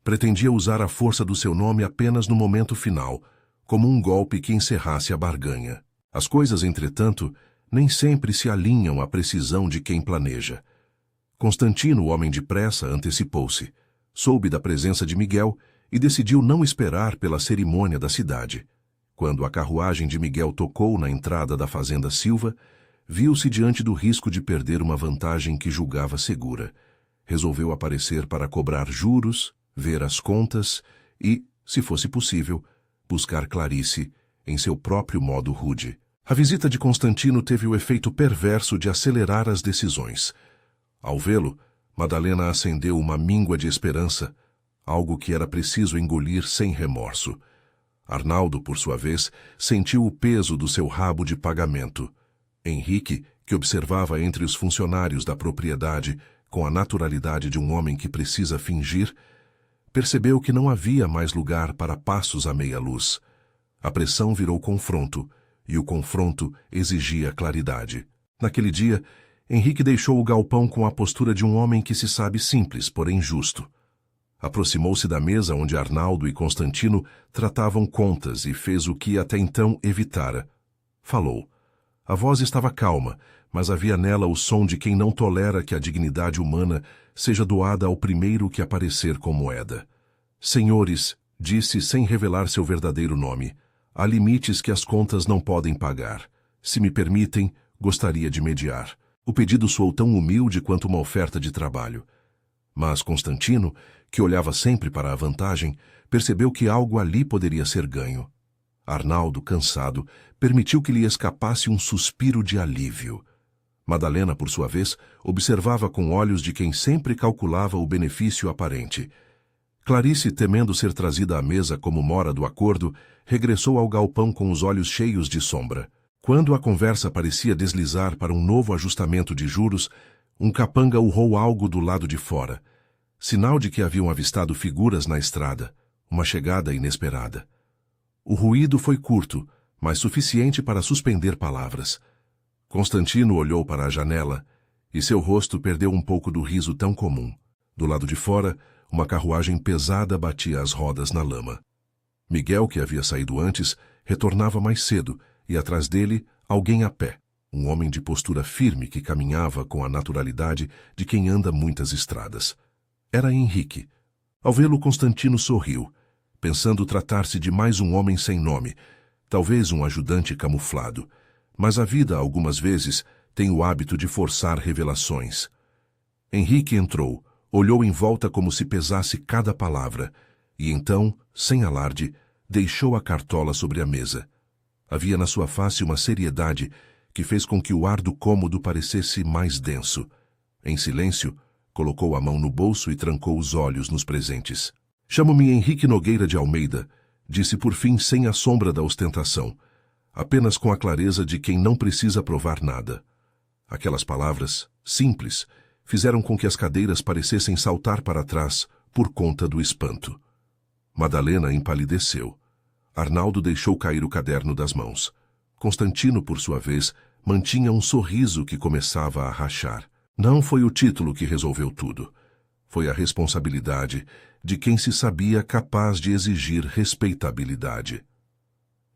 Pretendia usar a força do seu nome apenas no momento final, como um golpe que encerrasse a barganha. As coisas, entretanto, nem sempre se alinham à precisão de quem planeja. Constantino, o homem de pressa, antecipou-se. Soube da presença de Miguel e decidiu não esperar pela cerimônia da cidade. Quando a carruagem de Miguel tocou na entrada da fazenda Silva, viu-se diante do risco de perder uma vantagem que julgava segura. Resolveu aparecer para cobrar juros, ver as contas e, se fosse possível, buscar Clarice em seu próprio modo rude. A visita de Constantino teve o efeito perverso de acelerar as decisões. Ao vê-lo, Madalena acendeu uma míngua de esperança, algo que era preciso engolir sem remorso. Arnaldo, por sua vez, sentiu o peso do seu rabo de pagamento. Henrique, que observava entre os funcionários da propriedade com a naturalidade de um homem que precisa fingir, percebeu que não havia mais lugar para passos à meia-luz. A pressão virou confronto, e o confronto exigia claridade. Naquele dia, Henrique deixou o galpão com a postura de um homem que se sabe simples, porém justo. Aproximou-se da mesa onde Arnaldo e Constantino tratavam contas e fez o que até então evitara. Falou. A voz estava calma, mas havia nela o som de quem não tolera que a dignidade humana seja doada ao primeiro que aparecer com moeda. Senhores, disse sem revelar seu verdadeiro nome, há limites que as contas não podem pagar. Se me permitem, gostaria de mediar. O pedido soou tão humilde quanto uma oferta de trabalho. Mas Constantino, que olhava sempre para a vantagem, percebeu que algo ali poderia ser ganho. Arnaldo, cansado, permitiu que lhe escapasse um suspiro de alívio. Madalena, por sua vez, observava com olhos de quem sempre calculava o benefício aparente. Clarice, temendo ser trazida à mesa como mora do acordo, regressou ao galpão com os olhos cheios de sombra. Quando a conversa parecia deslizar para um novo ajustamento de juros, um capanga urrou algo do lado de fora, sinal de que haviam avistado figuras na estrada, uma chegada inesperada. O ruído foi curto, mas suficiente para suspender palavras. Constantino olhou para a janela e seu rosto perdeu um pouco do riso tão comum. Do lado de fora, uma carruagem pesada batia as rodas na lama. Miguel, que havia saído antes, retornava mais cedo e atrás dele alguém a pé, um homem de postura firme que caminhava com a naturalidade de quem anda muitas estradas. Era Henrique. Ao vê-lo, Constantino sorriu, pensando tratar-se de mais um homem sem nome, talvez um ajudante camuflado. Mas a vida, algumas vezes, tem o hábito de forçar revelações. Henrique entrou, olhou em volta como se pesasse cada palavra, e então, sem alarde, deixou a cartola sobre a mesa. Havia na sua face uma seriedade que fez com que o ar do cômodo parecesse mais denso. Em silêncio, colocou a mão no bolso e trancou os olhos nos presentes. Chamo-me Henrique Nogueira de Almeida, disse por fim sem a sombra da ostentação, apenas com a clareza de quem não precisa provar nada. Aquelas palavras, simples, fizeram com que as cadeiras parecessem saltar para trás por conta do espanto. Madalena empalideceu. Arnaldo deixou cair o caderno das mãos. Constantino, por sua vez, mantinha um sorriso que começava a rachar. Não foi o título que resolveu tudo. Foi a responsabilidade de quem se sabia capaz de exigir respeitabilidade.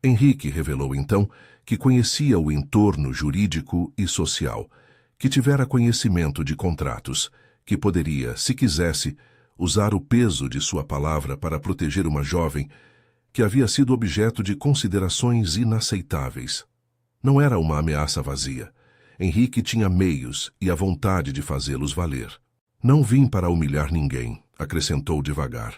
Henrique revelou então que conhecia o entorno jurídico e social, que tivera conhecimento de contratos, que poderia, se quisesse, usar o peso de sua palavra para proteger uma jovem que havia sido objeto de considerações inaceitáveis. Não era uma ameaça vazia. Henrique tinha meios e a vontade de fazê-los valer. Não vim para humilhar ninguém, acrescentou devagar.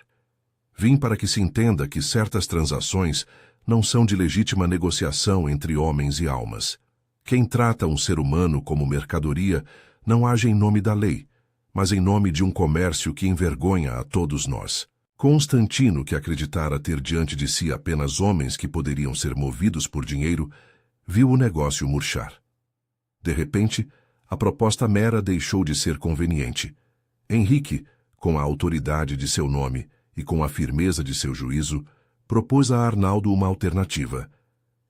Vim para que se entenda que certas transações não são de legítima negociação entre homens e almas. Quem trata um ser humano como mercadoria não age em nome da lei, mas em nome de um comércio que envergonha a todos nós. Constantino, que acreditara ter diante de si apenas homens que poderiam ser movidos por dinheiro, viu o negócio murchar. De repente, a proposta mera deixou de ser conveniente. Henrique, com a autoridade de seu nome e com a firmeza de seu juízo, propôs a Arnaldo uma alternativa: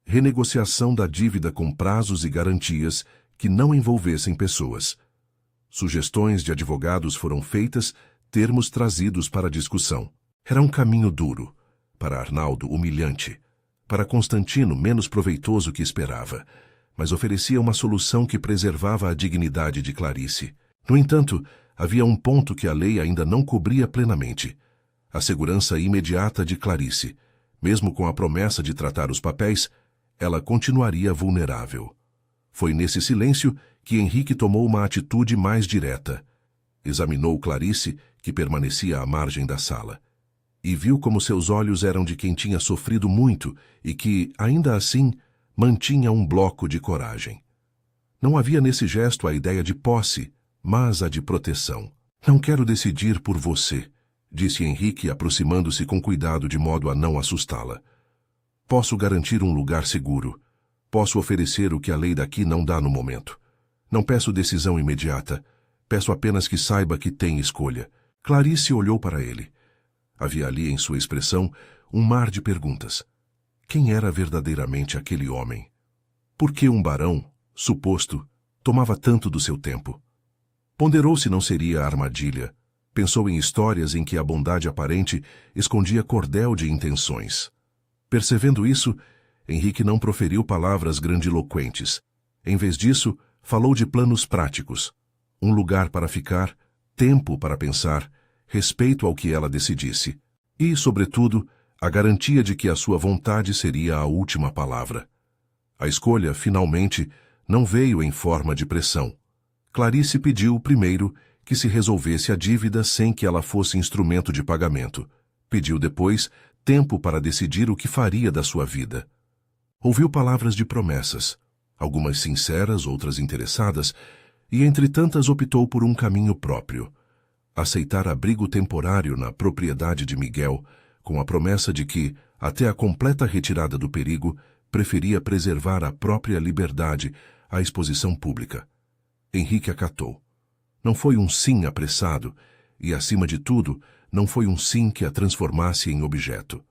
renegociação da dívida com prazos e garantias que não envolvessem pessoas. Sugestões de advogados foram feitas, termos trazidos para discussão. Era um caminho duro, para Arnaldo humilhante, para Constantino menos proveitoso que esperava, mas oferecia uma solução que preservava a dignidade de Clarice. No entanto, havia um ponto que a lei ainda não cobria plenamente: a segurança imediata de Clarice. Mesmo com a promessa de tratar os papéis, ela continuaria vulnerável. Foi nesse silêncio que Henrique tomou uma atitude mais direta. Examinou Clarice, que permanecia à margem da sala, e viu como seus olhos eram de quem tinha sofrido muito e que, ainda assim, mantinha um bloco de coragem. Não havia nesse gesto a ideia de posse, mas a de proteção. Não quero decidir por você, disse Henrique, aproximando-se com cuidado de modo a não assustá-la. Posso garantir um lugar seguro. Posso oferecer o que a lei daqui não dá no momento. Não peço decisão imediata. Peço apenas que saiba que tem escolha. Clarice olhou para ele. Havia ali em sua expressão um mar de perguntas. Quem era verdadeiramente aquele homem? Por que um barão, suposto, tomava tanto do seu tempo? Ponderou se não seria a armadilha. Pensou em histórias em que a bondade aparente escondia cordel de intenções. Percebendo isso, Henrique não proferiu palavras grandiloquentes. Em vez disso, falou de planos práticos. Um lugar para ficar, tempo para pensar, respeito ao que ela decidisse. E, sobretudo, a garantia de que a sua vontade seria a última palavra. A escolha, finalmente, não veio em forma de pressão. Clarice pediu, primeiro, que se resolvesse a dívida sem que ela fosse instrumento de pagamento. Pediu depois tempo para decidir o que faria da sua vida. Ouviu palavras de promessas, algumas sinceras, outras interessadas, e entre tantas optou por um caminho próprio. Aceitar abrigo temporário na propriedade de Miguel, com a promessa de que, até a completa retirada do perigo, preferia preservar a própria liberdade à exposição pública. Henrique acatou. Não foi um sim apressado, e, acima de tudo, não foi um sim que a transformasse em objeto.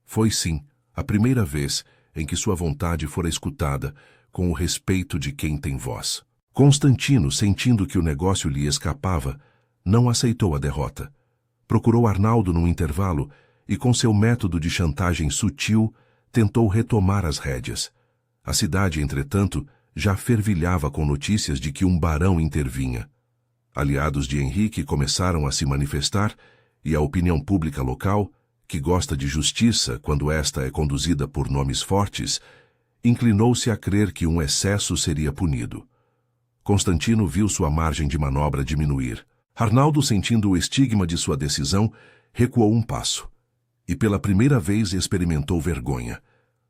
Foi, sim, a primeira vez em que sua vontade fora escutada com o respeito de quem tem voz. Constantino, sentindo que o negócio lhe escapava, não aceitou a derrota. Procurou Arnaldo num intervalo e, com seu método de chantagem sutil, tentou retomar as rédeas. A cidade, entretanto, já fervilhava com notícias de que um barão intervinha. Aliados de Henrique começaram a se manifestar e a opinião pública local, que gosta de justiça quando esta é conduzida por nomes fortes, inclinou-se a crer que um excesso seria punido. Constantino viu sua margem de manobra diminuir. Arnaldo, sentindo o estigma de sua decisão, recuou um passo. E pela primeira vez experimentou vergonha.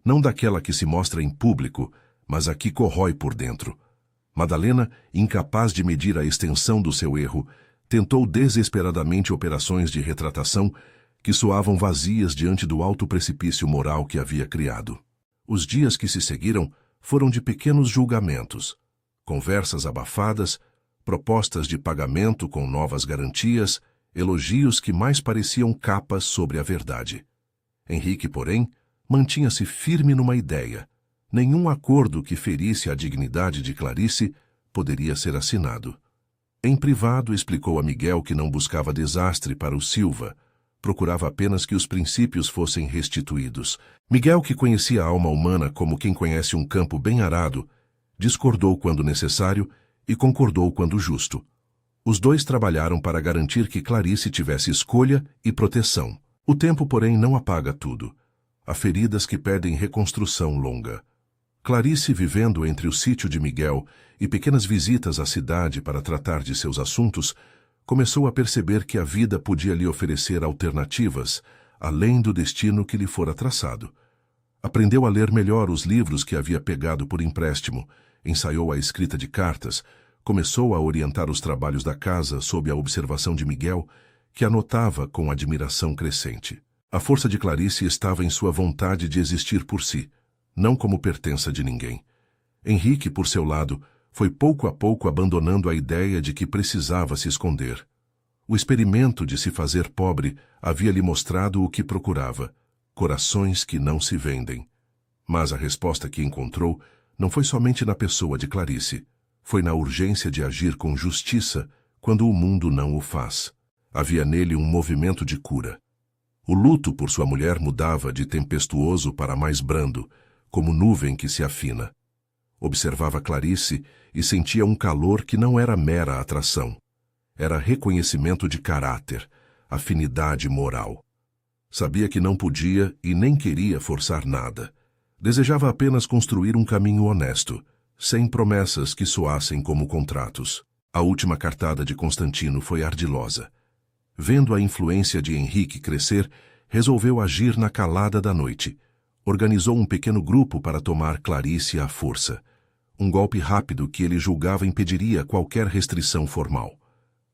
Não daquela que se mostra em público, mas a que corrói por dentro. Madalena, incapaz de medir a extensão do seu erro, tentou desesperadamente operações de retratação que soavam vazias diante do alto precipício moral que havia criado. Os dias que se seguiram foram de pequenos julgamentos, conversas abafadas, propostas de pagamento com novas garantias, elogios que mais pareciam capas sobre a verdade. Henrique, porém, mantinha-se firme numa ideia. Nenhum acordo que ferisse a dignidade de Clarice poderia ser assinado. Em privado, explicou a Miguel que não buscava desastre para o Silva, procurava apenas que os princípios fossem restituídos. Miguel, que conhecia a alma humana como quem conhece um campo bem arado, discordou quando necessário e concordou quando justo. Os dois trabalharam para garantir que Clarice tivesse escolha e proteção. O tempo, porém, não apaga tudo. Há feridas que pedem reconstrução longa. Clarice, vivendo entre o sítio de Miguel e pequenas visitas à cidade para tratar de seus assuntos, começou a perceber que a vida podia lhe oferecer alternativas, além do destino que lhe fora traçado. Aprendeu a ler melhor os livros que havia pegado por empréstimo, ensaiou a escrita de cartas, começou a orientar os trabalhos da casa sob a observação de Miguel, que a notava com admiração crescente. A força de Clarice estava em sua vontade de existir por si, não como pertença de ninguém. Henrique, por seu lado, foi pouco a pouco abandonando a ideia de que precisava se esconder. O experimento de se fazer pobre havia-lhe mostrado o que procurava: corações que não se vendem. Mas a resposta que encontrou não foi somente na pessoa de Clarice, foi na urgência de agir com justiça quando o mundo não o faz. Havia nele um movimento de cura. O luto por sua mulher mudava de tempestuoso para mais brando, como nuvem que se afina. Observava Clarice e sentia um calor que não era mera atração. Era reconhecimento de caráter, afinidade moral. Sabia que não podia e nem queria forçar nada. Desejava apenas construir um caminho honesto, sem promessas que soassem como contratos. A última cartada de Constantino foi ardilosa. Vendo a influência de Henrique crescer, resolveu agir na calada da noite. Organizou um pequeno grupo para tomar Clarice à força. Um golpe rápido que ele julgava impediria qualquer restrição formal.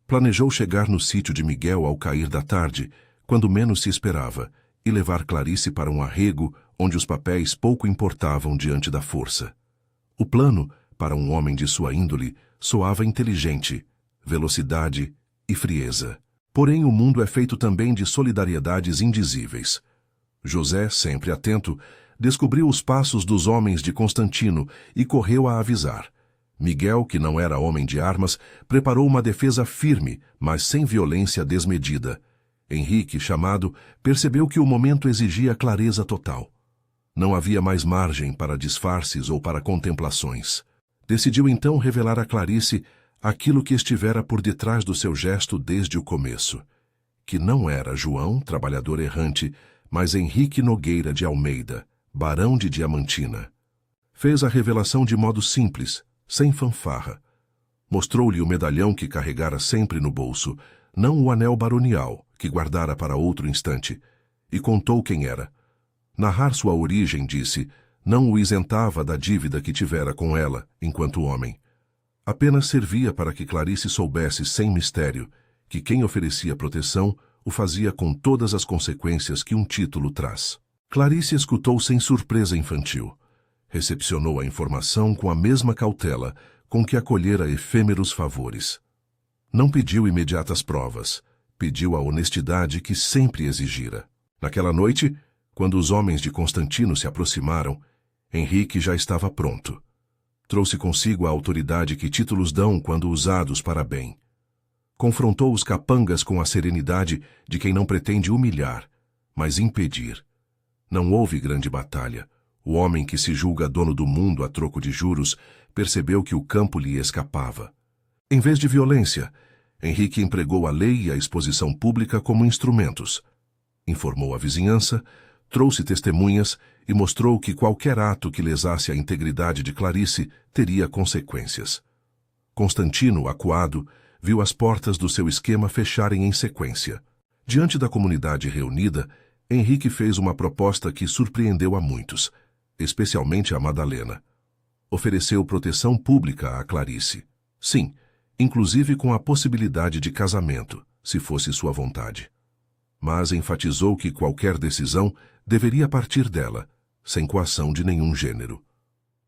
Planejou chegar no sítio de Miguel ao cair da tarde, quando menos se esperava, e levar Clarice para um arrego onde os papéis pouco importavam diante da força. O plano, para um homem de sua índole, soava inteligente, velocidade e frieza. Porém, o mundo é feito também de solidariedades indizíveis. José, sempre atento, descobriu os passos dos homens de Constantino e correu a avisar. Miguel, que não era homem de armas, preparou uma defesa firme, mas sem violência desmedida. Henrique, chamado, percebeu que o momento exigia clareza total. Não havia mais margem para disfarces ou para contemplações. Decidiu então revelar a Clarice aquilo que estivera por detrás do seu gesto desde o começo. Que não era João, trabalhador errante, mas Henrique Nogueira de Almeida, barão de Diamantina. Fez a revelação de modo simples, sem fanfarra. Mostrou-lhe o medalhão que carregara sempre no bolso, não o anel baronial, que guardara para outro instante, e contou quem era. Narrar sua origem, disse, não o isentava da dívida que tivera com ela, enquanto homem. Apenas servia para que Clarice soubesse, sem mistério, que quem oferecia proteção o fazia com todas as consequências que um título traz. Clarice escutou sem surpresa infantil. Recepcionou a informação com a mesma cautela com que acolhera efêmeros favores. Não pediu imediatas provas, pediu a honestidade que sempre exigira. Naquela noite, quando os homens de Constantino se aproximaram, Henrique já estava pronto. Trouxe consigo a autoridade que títulos dão quando usados para bem. Confrontou os capangas com a serenidade de quem não pretende humilhar, mas impedir. Não houve grande batalha. O homem que se julga dono do mundo a troco de juros percebeu que o campo lhe escapava. Em vez de violência, Henrique empregou a lei e a exposição pública como instrumentos. Informou a vizinhança, trouxe testemunhas e mostrou que qualquer ato que lesasse a integridade de Clarice teria consequências. Constantino, acuado, viu as portas do seu esquema fecharem em sequência. Diante da comunidade reunida, Henrique fez uma proposta que surpreendeu a muitos, especialmente a Madalena. Ofereceu proteção pública a Clarice. Sim, inclusive com a possibilidade de casamento, se fosse sua vontade. Mas enfatizou que qualquer decisão deveria partir dela, sem coação de nenhum gênero.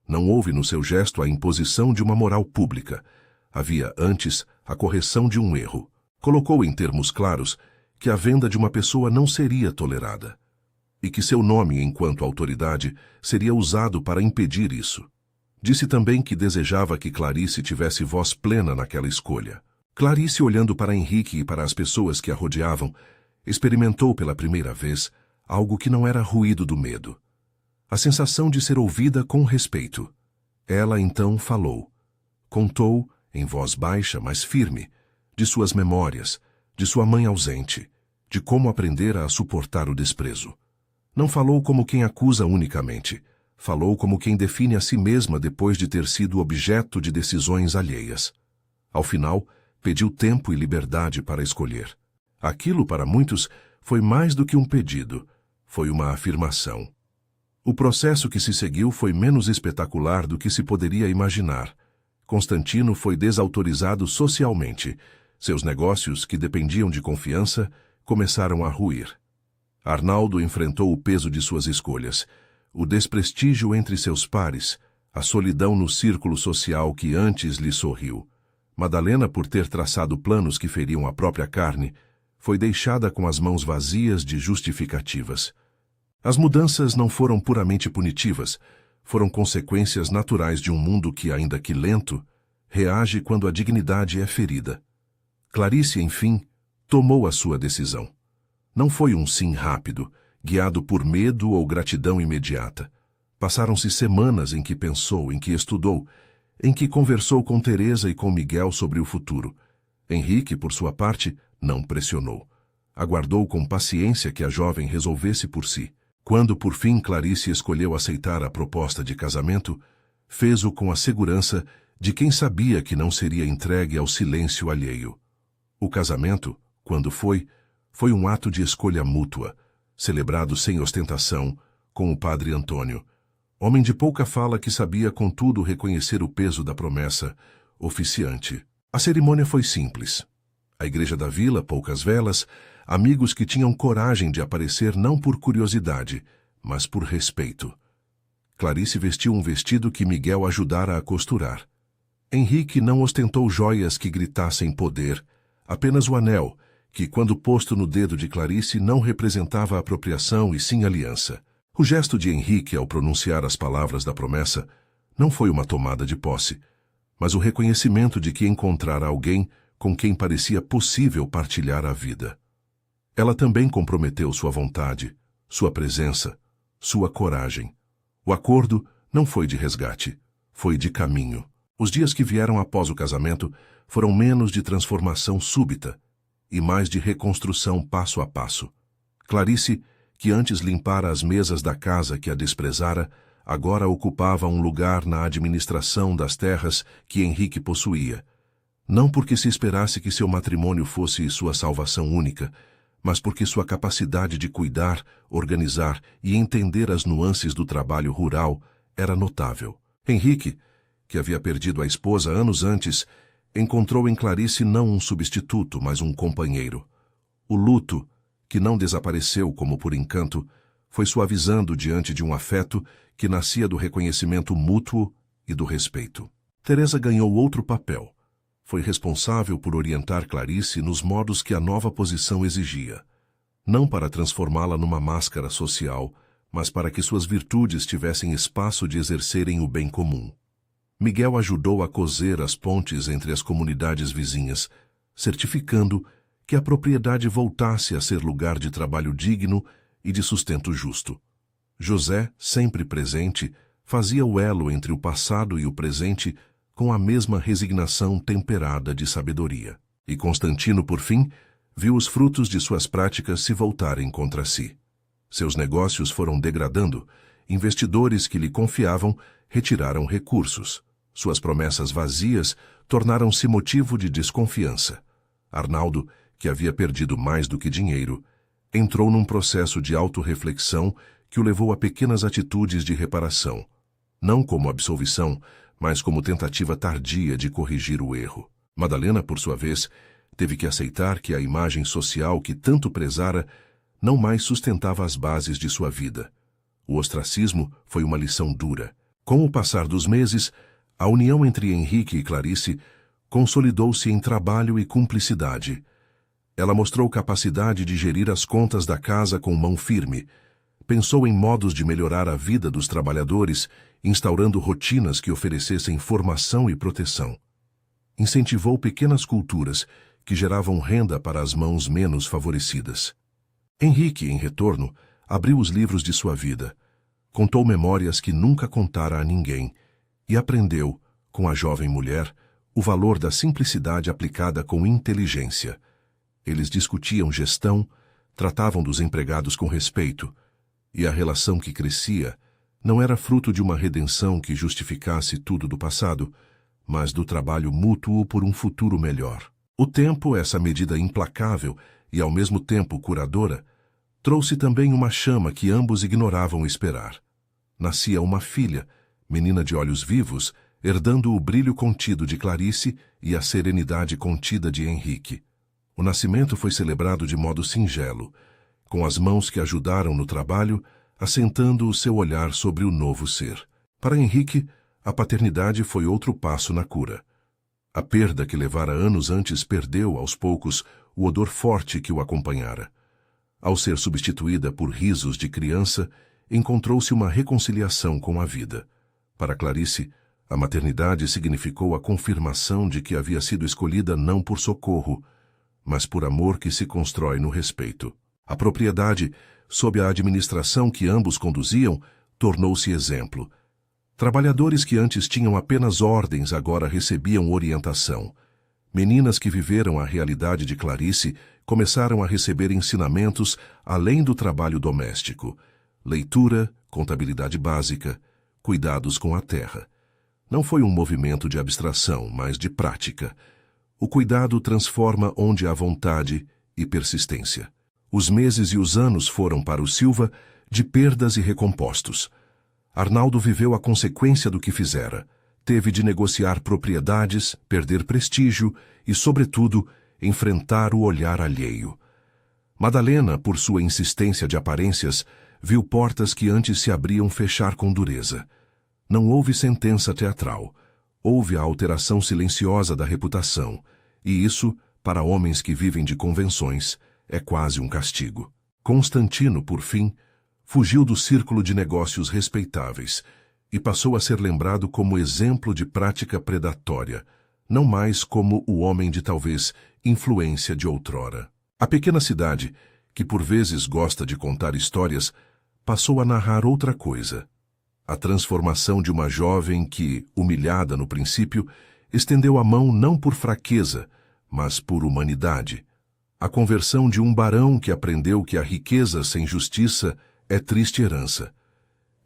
Não houve no seu gesto a imposição de uma moral pública. Havia, antes, a correção de um erro. Colocou em termos claros que a venda de uma pessoa não seria tolerada, e que seu nome, enquanto autoridade, seria usado para impedir isso. Disse também que desejava que Clarice tivesse voz plena naquela escolha. Clarice, olhando para Henrique e para as pessoas que a rodeavam, experimentou pela primeira vez algo que não era ruído do medo. A sensação de ser ouvida com respeito. Ela então falou. Contou, em voz baixa, mas firme, de suas memórias, de sua mãe ausente, de como aprendera a suportar o desprezo. Não falou como quem acusa unicamente. Falou como quem define a si mesma depois de ter sido objeto de decisões alheias. Ao final, pediu tempo e liberdade para escolher. Aquilo, para muitos, foi mais do que um pedido, foi uma afirmação. O processo que se seguiu foi menos espetacular do que se poderia imaginar. Constantino foi desautorizado socialmente. Seus negócios, que dependiam de confiança, começaram a ruir. Arnaldo enfrentou o peso de suas escolhas, o desprestígio entre seus pares, a solidão no círculo social que antes lhe sorriu. Madalena, por ter traçado planos que feriam a própria carne, foi deixada com as mãos vazias de justificativas. As mudanças não foram puramente punitivas, foram consequências naturais de um mundo que, ainda que lento, reage quando a dignidade é ferida. Clarice, enfim, tomou a sua decisão. Não foi um sim rápido, guiado por medo ou gratidão imediata. Passaram-se semanas em que pensou, em que estudou, em que conversou com Teresa e com Miguel sobre o futuro. Henrique, por sua parte, não pressionou. Aguardou com paciência que a jovem resolvesse por si. Quando, por fim, Clarice escolheu aceitar a proposta de casamento, fez-o com a segurança de quem sabia que não seria entregue ao silêncio alheio. O casamento, quando foi um ato de escolha mútua, celebrado sem ostentação, com o padre Antônio, homem de pouca fala que sabia, contudo, reconhecer o peso da promessa, oficiante. A cerimônia foi simples. A igreja da vila, poucas velas, amigos que tinham coragem de aparecer não por curiosidade, mas por respeito. Clarice vestiu um vestido que Miguel ajudara a costurar. Henrique não ostentou joias que gritassem poder, apenas o anel, que, quando posto no dedo de Clarice, não representava apropriação e sim aliança. O gesto de Henrique ao pronunciar as palavras da promessa não foi uma tomada de posse, mas o reconhecimento de que encontrara alguém com quem parecia possível partilhar a vida. Ela também comprometeu sua vontade, sua presença, sua coragem. O acordo não foi de resgate, foi de caminho. Os dias que vieram após o casamento foram menos de transformação súbita e mais de reconstrução passo a passo. Clarice, que antes limpara as mesas da casa que a desprezara, agora ocupava um lugar na administração das terras que Henrique possuía. Não porque se esperasse que seu matrimônio fosse sua salvação única, mas porque sua capacidade de cuidar, organizar e entender as nuances do trabalho rural era notável. Henrique, que havia perdido a esposa anos antes, encontrou em Clarice não um substituto, mas um companheiro. O luto, que não desapareceu como por encanto, foi suavizando diante de um afeto que nascia do reconhecimento mútuo e do respeito. Teresa ganhou outro papel. Foi responsável por orientar Clarice nos modos que a nova posição exigia, não para transformá-la numa máscara social, mas para que suas virtudes tivessem espaço de exercerem o bem comum. Miguel ajudou a coser as pontes entre as comunidades vizinhas, certificando que a propriedade voltasse a ser lugar de trabalho digno e de sustento justo. José, sempre presente, fazia o elo entre o passado e o presente com a mesma resignação temperada de sabedoria. E Constantino, por fim, viu os frutos de suas práticas se voltarem contra si. Seus negócios foram degradando, investidores que lhe confiavam retiraram recursos. Suas promessas vazias tornaram-se motivo de desconfiança. Arnaldo, que havia perdido mais do que dinheiro, entrou num processo de autorreflexão que o levou a pequenas atitudes de reparação, não como absolvição, mas como tentativa tardia de corrigir o erro. Madalena, por sua vez, teve que aceitar que a imagem social que tanto prezara não mais sustentava as bases de sua vida. O ostracismo foi uma lição dura. Com o passar dos meses, a união entre Henrique e Clarice consolidou-se em trabalho e cumplicidade. Ela mostrou capacidade de gerir as contas da casa com mão firme, pensou em modos de melhorar a vida dos trabalhadores, instaurando rotinas que oferecessem formação e proteção. Incentivou pequenas culturas que geravam renda para as mãos menos favorecidas. Henrique, em retorno, abriu os livros de sua vida, contou memórias que nunca contara a ninguém e aprendeu, com a jovem mulher, o valor da simplicidade aplicada com inteligência. Eles discutiam gestão, tratavam dos empregados com respeito, e a relação que crescia não era fruto de uma redenção que justificasse tudo do passado, mas do trabalho mútuo por um futuro melhor. O tempo, essa medida implacável e ao mesmo tempo curadora, trouxe também uma chama que ambos ignoravam esperar. Nascia uma filha, menina de olhos vivos, herdando o brilho contido de Clarice e a serenidade contida de Henrique. O nascimento foi celebrado de modo singelo, com as mãos que ajudaram no trabalho, assentando o seu olhar sobre o novo ser. Para Henrique, a paternidade foi outro passo na cura. A perda que levara anos antes perdeu, aos poucos, o odor forte que o acompanhara. Ao ser substituída por risos de criança, encontrou-se uma reconciliação com a vida. Para Clarice, a maternidade significou a confirmação de que havia sido escolhida não por socorro, mas por amor que se constrói no respeito. A propriedade, sob a administração que ambos conduziam, tornou-se exemplo. Trabalhadores que antes tinham apenas ordens agora recebiam orientação. Meninas que viveram a realidade de Clarice começaram a receber ensinamentos além do trabalho doméstico: leitura, contabilidade básica, cuidados com a terra. Não foi um movimento de abstração, mas de prática. O cuidado transforma onde há vontade e persistência. Os meses e os anos foram para o Silva de perdas e recompostos. Arnaldo viveu a consequência do que fizera. Teve de negociar propriedades, perder prestígio e, sobretudo, enfrentar o olhar alheio. Madalena, por sua insistência de aparências, viu portas que antes se abriam fechar com dureza. Não houve sentença teatral. Houve a alteração silenciosa da reputação, e isso, para homens que vivem de convenções, é quase um castigo. Constantino, por fim, fugiu do círculo de negócios respeitáveis e passou a ser lembrado como exemplo de prática predatória, não mais como o homem de talvez influência de outrora. A pequena cidade, que por vezes gosta de contar histórias, passou a narrar outra coisa. A transformação de uma jovem que, humilhada no princípio, estendeu a mão não por fraqueza, mas por humanidade. A conversão de um barão que aprendeu que a riqueza sem justiça é triste herança.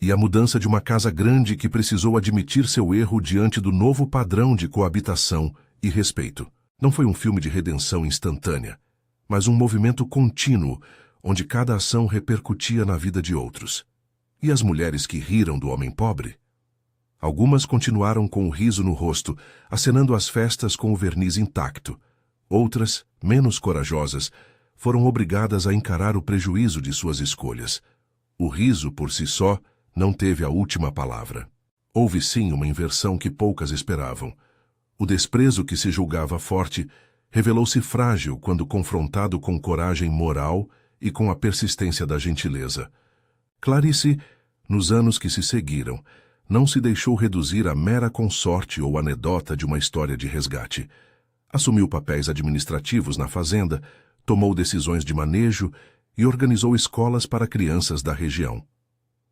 E a mudança de uma casa grande que precisou admitir seu erro diante do novo padrão de coabitação e respeito. Não foi um filme de redenção instantânea, mas um movimento contínuo, onde cada ação repercutia na vida de outros. E as mulheres que riram do homem pobre? Algumas continuaram com o riso no rosto, acenando as festas com o verniz intacto. Outras, menos corajosas, foram obrigadas a encarar o prejuízo de suas escolhas. O riso, por si só, não teve a última palavra. Houve sim uma inversão que poucas esperavam. O desprezo que se julgava forte revelou-se frágil quando confrontado com coragem moral e com a persistência da gentileza. Clarice, nos anos que se seguiram, não se deixou reduzir a mera consorte ou anedota de uma história de resgate. Assumiu papéis administrativos na fazenda, tomou decisões de manejo e organizou escolas para crianças da região.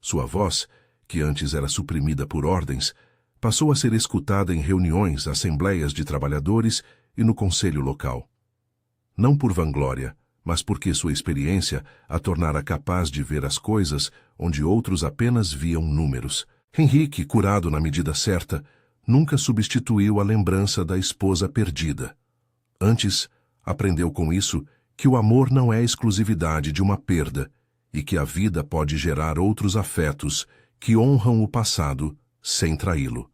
Sua voz, que antes era suprimida por ordens, passou a ser escutada em reuniões, assembleias de trabalhadores e no conselho local. Não por vanglória, mas porque sua experiência a tornara capaz de ver as coisas onde outros apenas viam números. Henrique, curado na medida certa, nunca substituiu a lembrança da esposa perdida. Antes, aprendeu com isso que o amor não é exclusividade de uma perda e que a vida pode gerar outros afetos que honram o passado sem traí-lo.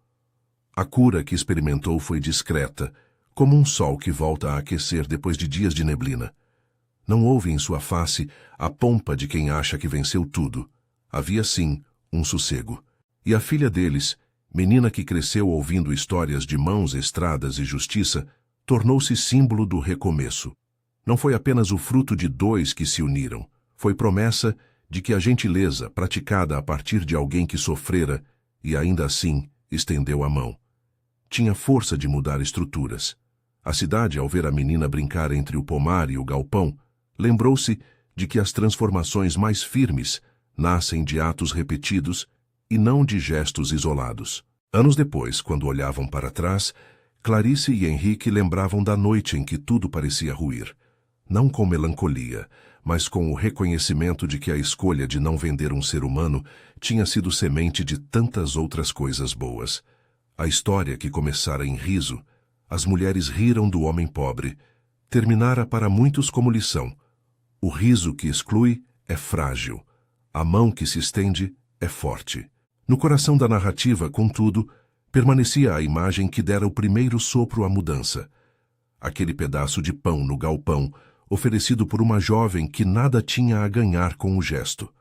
A cura que experimentou foi discreta, como um sol que volta a aquecer depois de dias de neblina. Não houve em sua face a pompa de quem acha que venceu tudo. Havia, sim, um sossego. E a filha deles, menina que cresceu ouvindo histórias de mãos estradas e justiça, tornou-se símbolo do recomeço. Não foi apenas o fruto de dois que se uniram, foi promessa de que a gentileza, praticada a partir de alguém que sofrera, e ainda assim estendeu a mão, tinha força de mudar estruturas. A cidade, ao ver a menina brincar entre o pomar e o galpão, lembrou-se de que as transformações mais firmes nascem de atos repetidos e não de gestos isolados. Anos depois, quando olhavam para trás, Clarice e Henrique lembravam da noite em que tudo parecia ruir. Não com melancolia, mas com o reconhecimento de que a escolha de não vender um ser humano tinha sido semente de tantas outras coisas boas. A história que começara em riso, as mulheres riram do homem pobre, terminara para muitos como lição. O riso que exclui é frágil, a mão que se estende é forte. No coração da narrativa, contudo, permanecia a imagem que dera o primeiro sopro à mudança. Aquele pedaço de pão no galpão, oferecido por uma jovem que nada tinha a ganhar com o gesto.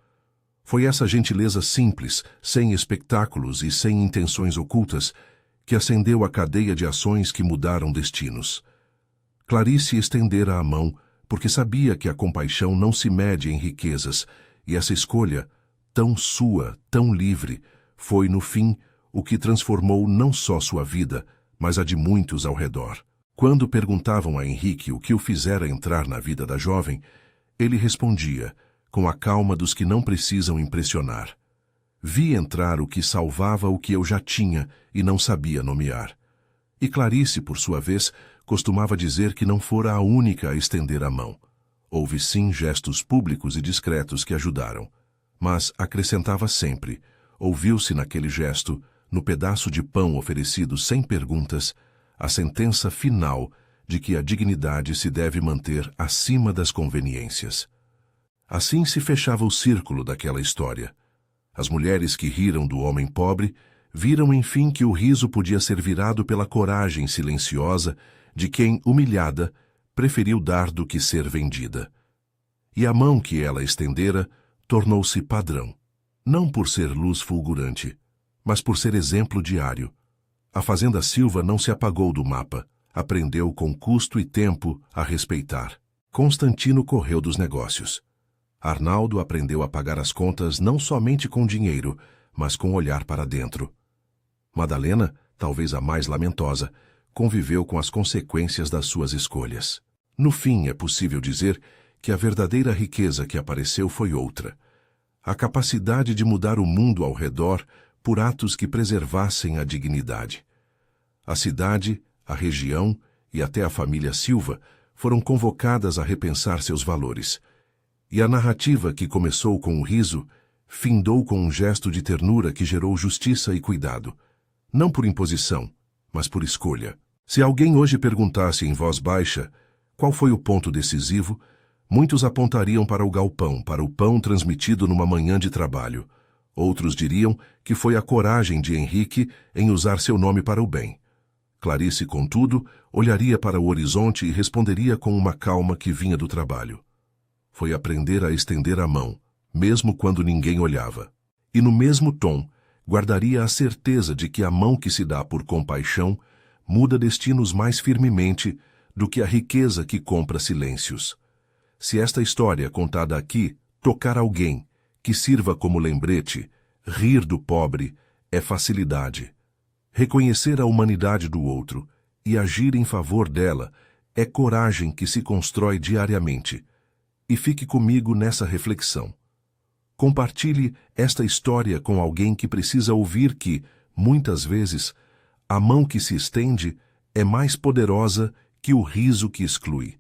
Foi essa gentileza simples, sem espectáculos e sem intenções ocultas, que acendeu a cadeia de ações que mudaram destinos. Clarice estendera a mão, porque sabia que a compaixão não se mede em riquezas, e essa escolha, tão sua, tão livre, foi, no fim, o que transformou não só sua vida, mas a de muitos ao redor. Quando perguntavam a Henrique o que o fizera entrar na vida da jovem, ele respondia, com a calma dos que não precisam impressionar: vi entrar o que salvava o que eu já tinha e não sabia nomear. E Clarice, por sua vez, costumava dizer que não fora a única a estender a mão. Houve sim gestos públicos e discretos que ajudaram, mas acrescentava sempre, ouviu-se naquele gesto, no pedaço de pão oferecido sem perguntas, a sentença final de que a dignidade se deve manter acima das conveniências. Assim se fechava o círculo daquela história. As mulheres que riram do homem pobre viram enfim que o riso podia ser virado pela coragem silenciosa de quem, humilhada, preferiu dar do que ser vendida. E a mão que ela estendera tornou-se padrão, não por ser luz fulgurante, mas por ser exemplo diário. A Fazenda Silva não se apagou do mapa, aprendeu com custo e tempo a respeitar. Constantino correu dos negócios. Arnaldo aprendeu a pagar as contas não somente com dinheiro, mas com olhar para dentro. Madalena, talvez a mais lamentosa, conviveu com as consequências das suas escolhas. No fim, é possível dizer que a verdadeira riqueza que apareceu foi outra: a capacidade de mudar o mundo ao redor por atos que preservassem a dignidade. A cidade, a região e até a família Silva foram convocadas a repensar seus valores. E a narrativa que começou com o riso findou com um gesto de ternura que gerou justiça e cuidado, não por imposição, mas por escolha. Se alguém hoje perguntasse em voz baixa qual foi o ponto decisivo, muitos apontariam para o galpão, para o pão transmitido numa manhã de trabalho. Outros diriam que foi a coragem de Henrique em usar seu nome para o bem. Clarice, contudo, olharia para o horizonte e responderia com uma calma que vinha do trabalho. Foi aprender a estender a mão, mesmo quando ninguém olhava. E no mesmo tom, guardaria a certeza de que a mão que se dá por compaixão muda destinos mais firmemente do que a riqueza que compra silêncios. Se esta história contada aqui tocar alguém, que sirva como lembrete, rir do pobre é facilidade. Reconhecer a humanidade do outro e agir em favor dela é coragem que se constrói diariamente. E fique comigo nessa reflexão. Compartilhe esta história com alguém que precisa ouvir que, muitas vezes, a mão que se estende é mais poderosa que o riso que exclui.